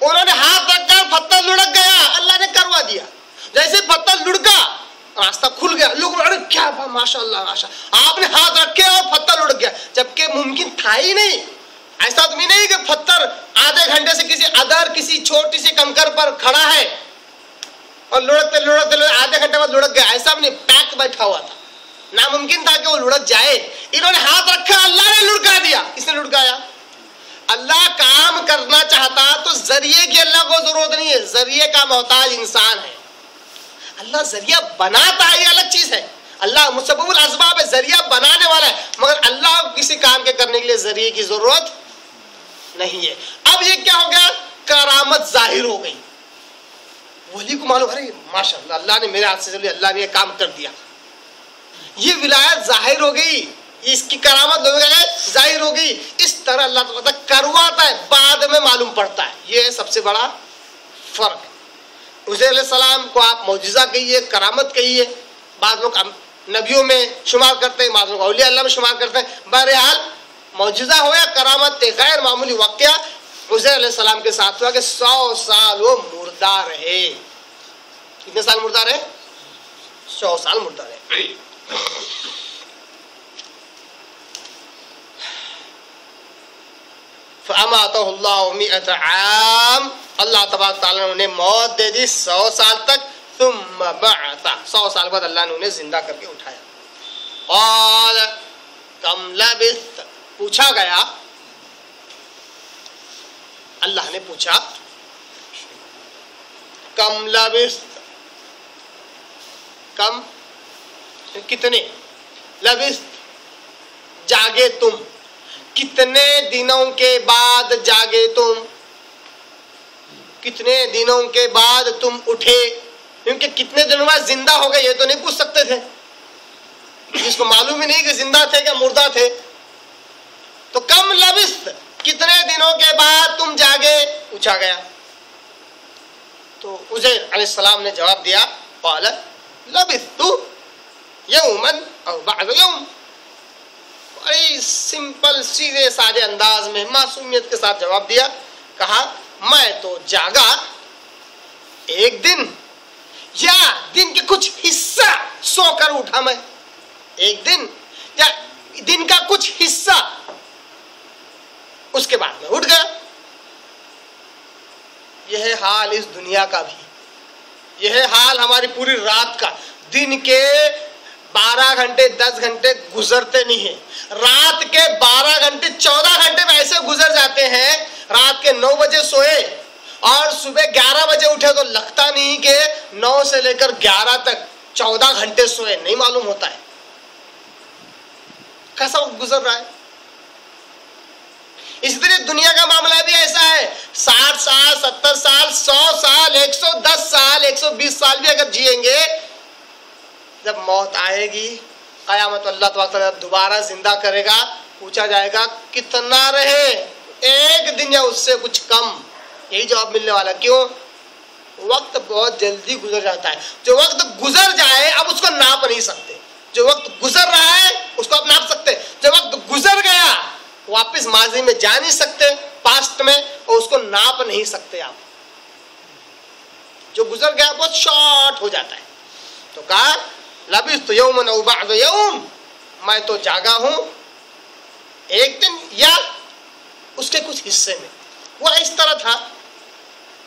انہوں نے ہاتھ رکھا, پتھر لڑک گیا, اللہ نے کروا دیا. جیسے پتھر لڑکا, راستہ کھل گیا. لوگ ارے کیا ماشاء اللہ ماشاء اللہ, آپ نے ہاتھ رکھے اور پتھر لڑک گیا, جبکہ ممکن تھا ہی نہیں. ایسا تو نہیں کہ پتھر آدھے گھنٹے سے کسی چھوٹی سی کنکر پر کھڑا ہے اور لڑکتے لڑکتے آدھے گھنٹے بعد لڑک گیا. ایسا بھی نہیں, پیک بیٹھا ہوا تھا, ناممکن تھا کہ وہ لڑک جائے. انہوں نے ہاتھ رکھا, اللہ نے لڑکا دیا. کس نے لڑکایا؟ اللہ کام کرنا چاہتا تو ذریعے کی اللہ کو ضرورت نہیں ہے, ذریعے کا محتاج انسان ہے. اللہ ذریعہ بناتا ہے, یہ الگ چیز ہے. اللہ مسبب الاسباب ہے, ذریعہ بنانے والا ہے, مگر اللہ کسی کام کے کرنے کے لیے ذریعے کی ضرورت نہیں ہے. اب یہ کیا ہو گیا, کرامت ظاہر ہو گئی. ولی کو معلوم, ارے ماشاء اللہ اللہ نے میرے ہاتھ سے چلی, اللہ نے یہ کام کر دیا. یہ ولایت ظاہر ہو گئی, اس کی کرامت ظاہر ہو گئی. اس طرح اللہ تعالیٰ کرواتا ہے, بعد میں معلوم پڑتا ہے. یہ سب سے بڑا فرق. عزیر علیہ السلام کو آپ معجزہ کہیے, کرامت کہیے. بعض لوگ نبیوں میں شمار کرتے ہیں, بعض لوگ اولیاء اللہ میں شمار کرتے ہیں. بہرحال معجزہ ہو یا کرامت, غیر معمولی واقعہ عزیر علیہ السلام کے ساتھ ہوا کہ 100 سال وہ مردہ رہے. کتنے سال مردہ رہے؟ 100 سال مردہ رہے. فَأَمَاتَهُ اللَّهُ 100 عام, اللہ تبارک تعالیٰ نے انہیں موت دے دی 100 سال تک. ثم بعث, 100 سال بعد اللہ نے انہیں زندہ کر کے اٹھایا. قال کم لبثت, پوچھا گیا, اللہ نے پوچھا کم لبثت, کم کتنے, لبثت جاگے تم, کتنے دنوں کے بعد جاگے تم, کتنے دنوں کے بعد تم اٹھے. کیونکہ کتنے دنوں بعد زندہ ہو گئے یہ تو نہیں پوچھ سکتے تھے, جس کو معلوم ہی نہیں کہ زندہ تھے کہ مردہ تھے. تو کم لبثت, کتنے دنوں کے بعد تم جاگے, پوچھا گیا. تو عزیر علیہ السلام نے جواب دیا, قال لبثت یوما او بعض یوم. بڑی سمپل سیدھے سادے انداز میں معصومیت کے ساتھ جواب دیا. کہا میں تو جاگا ایک دن, یا دن کے کچھ حصہ سو کر اٹھا. میں ایک دن یا دن کا کچھ حصہ, اس کے بعد میں اٹھ گیا. یہ ہے حال اس دنیا کا بھی, یہ ہے حال ہماری پوری رات کا. دن کے 12 گھنٹے 10 گھنٹے گزرتے نہیں ہیں, رات کے 12 گھنٹے 14 گھنٹے میں ایسے گزر جاتے ہیں. رات کے 9 بجے سوئے اور صبح 11 بجے اٹھے تو لگتا نہیں کہ 9 سے لے کر 11 تک 14 گھنٹے سوئے, نہیں معلوم ہوتا ہے کیسا وقت گزر رہا ہے. اسی طرح دنیا کا معاملہ بھی ایسا ہے. 60 سال 70 سال 100 سال 110 سال 120 سال بھی اگر جئیں گے, جب موت آئے گی قیامت اللہ تعالیٰ دوبارہ زندہ کرے گا, پوچھا جائے گا کتنا رہے, ایک دن یا اس سے کچھ کم. یہی جواب ملنے والا. کیوں؟ وقت بہت جلدی گزر جاتا ہے. جو وقت گزر جائے اب اس کو ناپ نہیں سکتے. جو وقت گزر رہا ہے اس کو آپ ناپ سکتے. جو وقت گزر گیا واپس ماضی میں جا نہیں سکتے، پاسٹ میں، اور اس کو ناپ نہیں سکتے آپ. جو گزر گیا بہت شارٹ ہو جاتا ہے. تو کہا لبثت یوما او بعض یوم، میں تو جاگا ہوں ایک دن یا اس کے کچھ حصے میں. وہ اس طرح تھا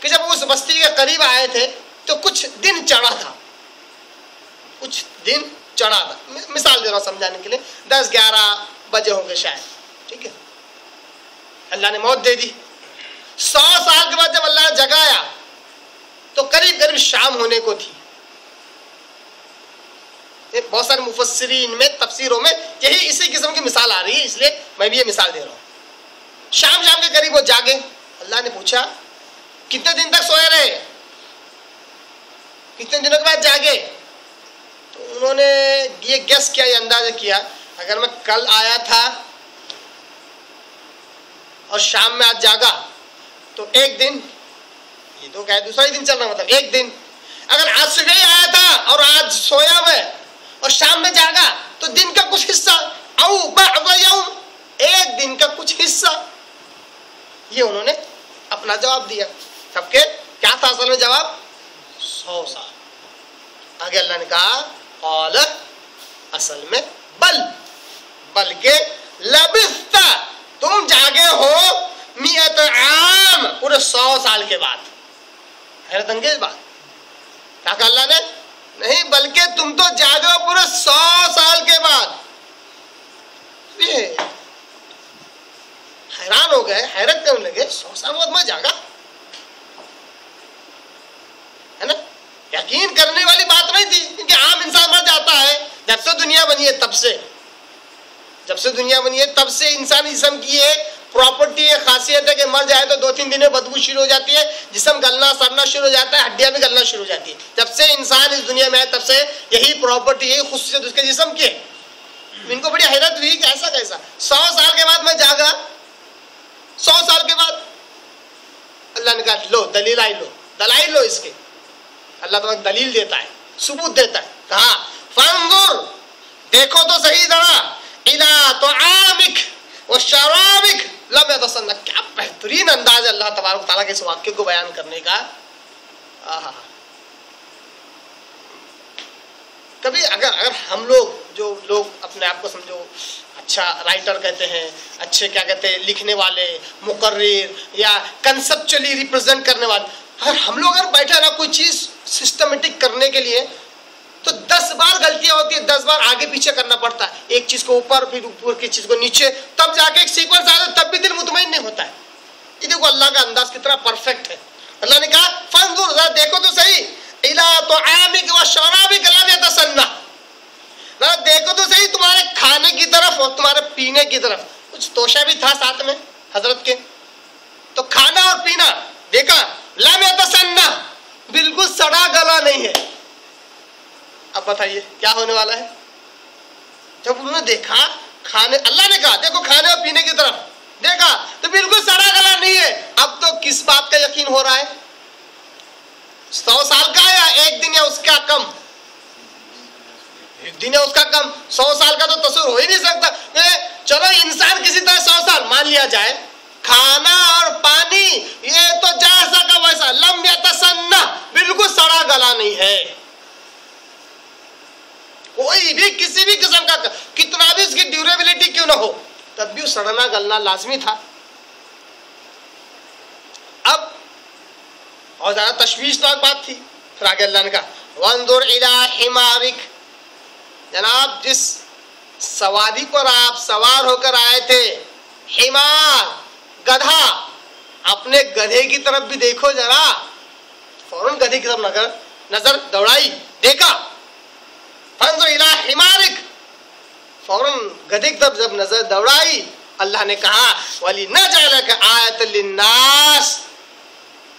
کہ جب اس بستی کے قریب آئے تھے تو کچھ دن چڑھا تھا، کچھ دن چڑھا تھا. مثال دے رہا ہوں سمجھانے کے لیے، 10-11 بجے ہوں گے شاید. ٹھیک ہے، اللہ نے موت دے دی. 100 سال کے بعد جب اللہ نے جگایا تو قریب قریب شام ہونے کو تھی. بہت سارے مفسرین میں تفسیروں میں یہی اسی قسم کی مثال آ رہی ہے، اس لیے میں بھی یہ مثال دے رہا ہوں. شام کے قریب وہ جاگے. اللہ نے پوچھا کتنے دن تک سوئے رہے، کتنے دنوں کے بعد جاگے؟ تو انہوں نے یہ گیس کیا، یہ اندازہ کیا، اگر میں کل آیا تھا اور شام میں آج جاگا تو ایک دن، یہ تو کیا دوسرا ہی دن چل رہا، مطلب ایک دن. اگر آج صبح ہی آیا تھا اور آج سویا میں اور شام میں جاگا تو دن کا کچھ حصہ، او بعض یوم، ایک دن کا کچھ حصہ. یہ انہوں نے اپنا جواب دیا. سب کے کیا تھا اصل میں جواب؟ 100 سال. آگے اللہ نے کہا قال، اصل میں بلکہ لبثت، تم جاگے ہو 100 عام، پورے 100 سال کے بعد. حیرت انگیز بات. کیا کہا اللہ نے؟ نہیں، بلکہ تم تو جاگے ہو پورے 100 سال کے بعد. حیران ہو گئے، حیرت کرنے لگے، 100 سال بعد میں جاگا، ہے نا؟ یقین کرنے والی بات نہیں تھی، کیونکہ عام انسان مر جاتا ہے. جب سے دنیا بنی ہے تب سے انسانی جسم کی یہ پراپرٹی ہے، خاصیت ہے کہ مر جائے تو 2-3 دن میں بدبو شروع ہو جاتی ہے، جسم گلنا سڑنا شروع ہو جاتا ہے، ہڈیاں بھی گلنا شروع ہو جاتی ہے. جب سے انسان اس دنیا میں ہے تب سے یہی پراپرٹی، یہی خصوصیت اس کے جسم کی ہے. ان کو بڑی حیرت ہوئی کہ ایسا کیسا 100 سال کے بعد میں جاگا. 100 سال کے بعد اللہ نے کہا لو دلائل لو اس کے. اللہ تعالیٰ دلیل دیتا ہے، ثبوت دیتا ہے. کہا فانظر، دیکھو تو صحیح ذرا، الی طعامک وشرابک لم یتسنہ. کیا بہترین انداز ہے اللہ تبارک تعالیٰ کے اس واقعے کو بیان کرنے کا. کبھی اگر ہم لوگ، جو لوگ اپنے آپ کو سمجھو اچھا رائٹر کہتے ہیں، اچھے کیا کہتے ہیں لکھنے والے، مقرر یا کنسپچولی ریپرزینٹ کرنے والے، اگر ہم لوگ اگر بیٹھے نا کوئی چیز سسٹمیٹک کرنے کے لیے تو 10 بار غلطیاں ہوتی ہیں، 10 بار آگے پیچھے کرنا پڑتا ہے. ایک چیز کو اوپر، پھر اوپر کی چیز کو نیچے، تب جا کے ایک سیکوینس آتا ہے، تب بھی دل مطمئن نہیں ہوتا ہے. یہ دیکھو اللہ کا انداز کتنا پرفیکٹ ہے. اللہ نے کہا فانظر، ذرا دیکھو تو صحیح، الی طعامک وشرابک لم یتسنہ، ذرا دیکھو تو صحیح تمہارے کھانے کی طرف اور تمہارے پینے کی طرف. کچھ توشہ بھی تھا ساتھ میں حضرت کے، تو کھانا اور پینا دیکھا، لم یتسنہ، بالکل سڑا گلا نہیں ہے. اب بتائیے کیا ہونے والا ہے؟ جب انہوں نے دیکھا کھانے، اللہ نے کہا دیکھو کھانے اور پینے کی طرف دیکھا تو بالکل سڑا گلا نہیں ہے. اب تو کس بات کا یقین ہو رہا ہے؟ 100 سال کا یا ایک دن یا اس کا کم؟ ایک دن یا اس کا کم. 100 سال کا تو تصور ہو ہی نہیں سکتا. چلو انسان کسی طرح 100 سال مان لیا جائے، کھانا اور پانی یہ تو جیسا کا ویسا، لم یتسنہ، بالکل سڑا گلا نہیں ہے. کوئی بھی کسی بھی قسم کا، کتنا بھی اس کی ڈیوریبلٹی کیوں نہ ہو، تب بھی سڑنا گلنا لازمی تھا. اب اور زیادہ تشویشناک بات تھی. پھر آگے اللہ نے کہا وانظر الی حمارک، جناب جس سواری پر آپ سوار ہو کر آئے تھے، حمار گدھا، اپنے گدھے کی طرف بھی دیکھو ذرا. فوراً گدھے کی طرف نظر دوڑائی، دیکھا. فانظر الی حمارک، فوراً گدھے کی طرف جب نظر دوڑائی، اللہ نے کہا وَلِنَجْعَلَكَ آیَةً لِلنَّاسِ،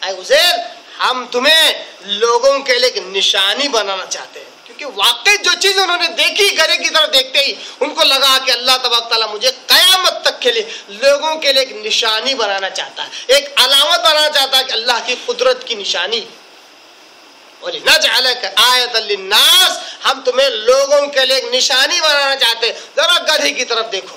اے عزیر ہم تمہیں لوگوں کے لیے ایک نشانی بنانا چاہتے ہیں. کیونکہ واقعی جو چیز انہوں نے دیکھی، گدھے کی طرف دیکھتے ہی ان کو لگا کہ اللہ تبارک تعالیٰ مجھے قیامت تک کے لیے لوگوں کے لیے ایک نشانی بنانا چاہتا ہے، ایک علامت بنانا چاہتا ہے کہ اللہ کی قدرت کی نشانی. وَلِنَجْعَلَكَ آیَةً لِلنَّاسِ، ہم تمہیں لوگوں کے لیے ایک نشانی بنانا چاہتے ہیں. ذرا گدھے کی طرف دیکھو.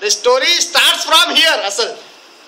The story starts from here।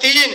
3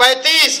35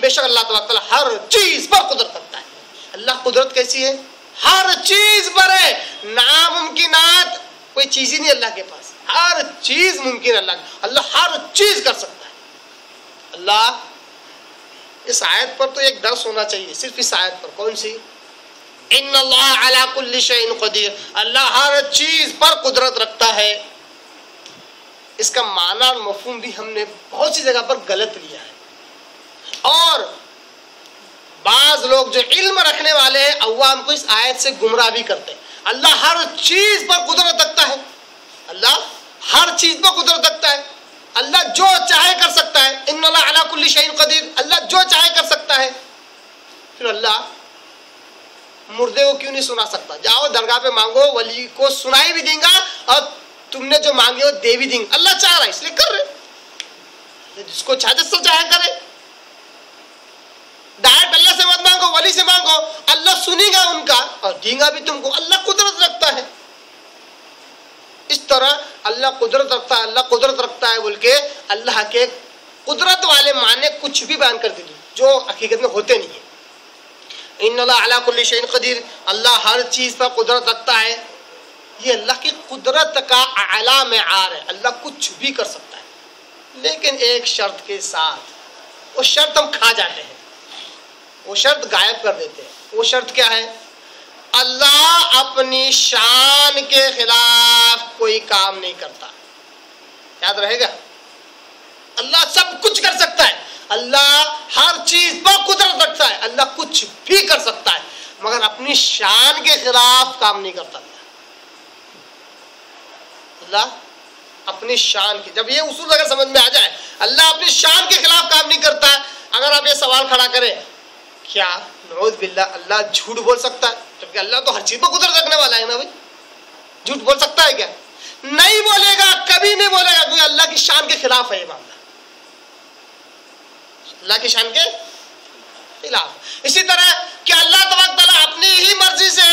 بے شک اللہ تبارک تعالیٰ ہر چیز پر قدرت رکھتا ہے۔ اللہ قدرت کیسی ہے؟ ہر چیز پر ہے، ناممکنات کوئی چیز ہی نہیں اللہ کے پاس، ہر چیز ممکن ہے اللہ ہر چیز کر سکتا ہے۔ اللہ اس آیت پر تو ایک درس ہونا چاہیے، صرف اس آیت پر۔ کون سی؟ ان اللہ علی کل شیء قدیر، اللہ ہر چیز پر قدرت رکھتا ہے۔ اس کا معنی اور مفہوم بھی ہم نے بہت سی جگہ پر غلط لیا ہے، اور بعض لوگ جو علم رکھنے والے ہیں عوام کو اس آیت سے گمراہ بھی کرتے ہیں۔ اللہ ہر چیز پر قدرت رکھتا ہے، اللہ ہر چیز پر قدرت رکھتا ہے، اللہ جو چاہے کر سکتا ہے۔ ان اللہ علی کل شیء قدیر، اللہ جو چاہے کر سکتا ہے۔ پھر اللہ مردے کو کیوں نہیں سنا سکتا؟ جاؤ درگاہ پہ مانگو، ولی کو سنائی بھی دیں گا اور تم نے جو مانگے وہ دے بھی دیں گے۔ اللہ چاہ رہا ہے اس لیے کر رہے، جس کو چاہے جس سے چاہے کرے۔ ڈائریکٹ اللہ سے مت مانگو، ولی سے مانگو، اللہ سنے گا ان کا اور دیں گا بھی تم کو۔ اللہ قدرت رکھتا ہے، اس طرح اللہ قدرت رکھتا ہے، اللہ قدرت رکھتا ہے بول کے اللہ کے قدرت والے معنی کچھ بھی بیان کر دیتے جو حقیقت میں ہوتے نہیں ہیں۔ ان اللہ علی کل شیء قدیر، اللہ ہر چیز پر قدرت رکھتا ہے، یہ اللہ کی قدرت کا اعلیٰ معیار ہے۔ اللہ کچھ بھی کر سکتا ہے، لیکن ایک شرط کے ساتھ۔ وہ شرط ہم کھا جاتے ہیں، وہ شرط غائب کر دیتے ہیں۔ وہ شرط کیا ہے؟ اللہ اپنی شان کے خلاف کوئی کام نہیں کرتا۔ یاد رہے گا، اللہ سب کچھ کر سکتا ہے، اللہ ہر چیز پر قدرت رکھتا ہے، اللہ کچھ بھی کر سکتا ہے، مگر اپنی شان کے خلاف کام نہیں کرتا۔ اللہ اپنی شان کی، جب یہ اصول اگر سمجھ میں آ جائے، اللہ اپنی شان کے خلاف کام نہیں کرتا ہے۔ اگر آپ یہ سوال کھڑا کریں، کیا نعوذ باللہ اللہ جھوٹ بول سکتا ہے؟ جبکہ اللہ تو ہر چیز پر قدرت رکھنے والا ہے نا بھائی، جھوٹ بول سکتا ہے کیا؟ نہیں بولے گا، کبھی نہیں بولے گا، کیونکہ اللہ کی شان کے خلاف ہے یہ معاملہ، اللہ کی شان کے خلاف۔ اسی طرح کہ اللہ تبارک تعالیٰ اپنی ہی مرضی سے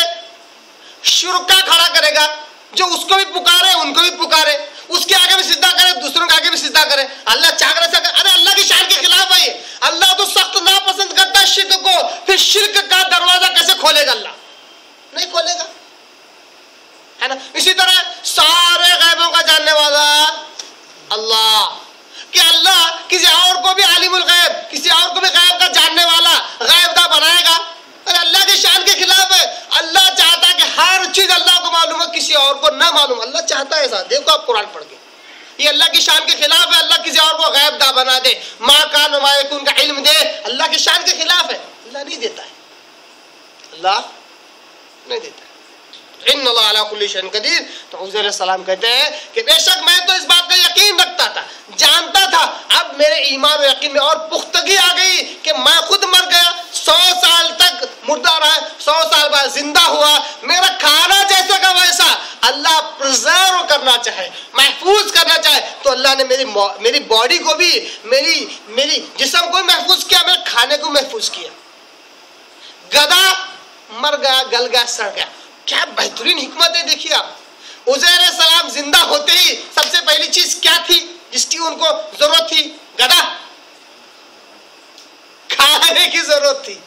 شرکا کھڑا کرے گا، جو اس کو بھی پکارے ان کو بھی پکارے، اس کے آگے بھی سجدہ کرے دوسروں کے آگے بھی سجدہ کرے۔ اللہ چاہ کر ایسا کرے؟ ارے اللہ کی شان کے خلاف ہے یہ۔ اللہ تو سخت ناپسند کرتا ہے شرک کو، پھر شرک کا دروازہ کیسے کھولے گا؟ اللہ نہیں کھولے گا، ہے نا۔ اسی طرح سارے غیبوں کا جاننے والا اللہ، کہ اللہ کسی اور کو بھی عالم الغیب، کسی اور کو بھی غیب کا جاننے والا غیب کا بنائے گا؟ ارے اللہ کی شان کے خلاف ہے۔ اللہ چاہتا ہے کہ ہر چیز اللہ کو معلوم ہے، کسی اور کو نہ معلوم۔ اللہ چاہتا ہے ایسا، دیکھو آپ قرآن پڑھ کے، یہ اللہ کی شان کے خلاف ہے۔ اللہ کسی اور کو غیب داں بنا دے، ما کان وما یکون کا علم دے، اللہ کی شان کے خلاف ہے، اللہ نہیں دیتا ہے، اللہ نہیں دیتا ہے۔ ان اللہ علی کل شیء قدیر۔ تو حضور علیہ السلام کہتے ہیں کہ بے شک میں تو اس بات کا یقین رکھتا تھا، جانتا تھا، اب میرے ایمان و یقین میں اور پختگی آ گئی کہ میں خود مر گیا، 100 سال تک مردہ رہا، 100 سال بعد زندہ ہوا، میرا کھانا جیسا کا ویسا اللہ پرزرو کرنا چاہے، محفوظ کرنا چاہے، تو اللہ نے میری باڈی کو بھی، میری جسم کو بھی محفوظ کیا، میرے کھانے کو محفوظ کیا۔ گدھا مر گیا، گل گیا، سڑ گیا، کیا بہترین حکمت ہے۔ دیکھیے آپ، عزیر علیہ السلام زندہ ہوتے ہی سب سے پہلی چیز کیا تھی جس کی ان کو ضرورت تھی؟ گدھا، کھانے کی ضرورت تھی۔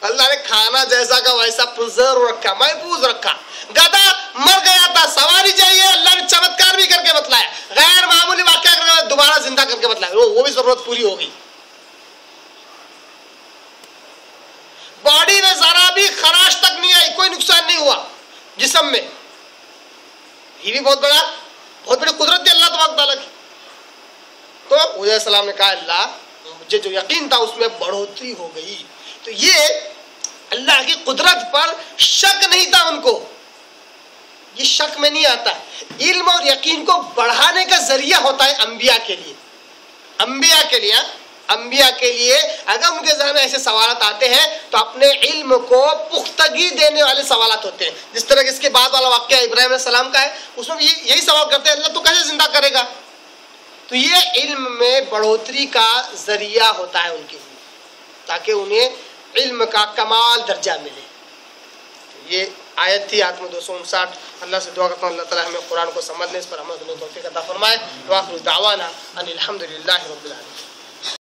اللہ نے کھانا جیسا کا ویسا پرزرو رکھا، محفوظ رکھا۔ گدھا مر گیا تھا، سواری چاہیے، اللہ نے چمتکار بھی کر کے بتلایا، غیر معمولی واقعہ کر کے دوبارہ زندہ کر کے بتلایا، وہ بھی ضرورت پوری ہوگی۔ باڈی میں ذرا بھی خراش تک نہیں آئی، کوئی نقصان نہیں ہوا جسم میں، یہ بھی بہت بڑی قدرت ہے اللہ تبارک تعالیٰ کی۔ تو حضور علیہ السلام نے کہا اللہ مجھے جو یقین تھا اس میں بڑھوتری ہو گئی۔ تو یہ اللہ کی قدرت پر شک نہیں تھا ان کو، یہ شک میں نہیں آتا۔ علم اور یقین کو بڑھانے کا ذریعہ ہوتا ہے انبیاء کے لیے، انبیاء کے لیے اگر ان کے ذہن میں ایسے سوالات آتے ہیں تو اپنے علم کو پختگی دینے والے سوالات ہوتے ہیں۔ جس طرح کہ اس کے بعد والا واقعہ ابراہیم علیہ السلام کا ہے، اس میں بھی یہی سوال کرتے ہیں اللہ تو کیسے زندہ کرے گا؟ تو یہ علم میں بڑھوتری کا ذریعہ ہوتا ہے ان کے لیے، تاکہ انہیں علم کا کمال درجہ ملے۔ یہ آیت تھی آیت 259۔ اللہ سے دعا کرتا ہوں اللہ تعالیٰ ہمیں قرآن کو سمجھنے، اس پر عمل کرنے کی توفیق عطا فرمائے۔ وآخر دعوانا ان الحمد للہ رب العالمین۔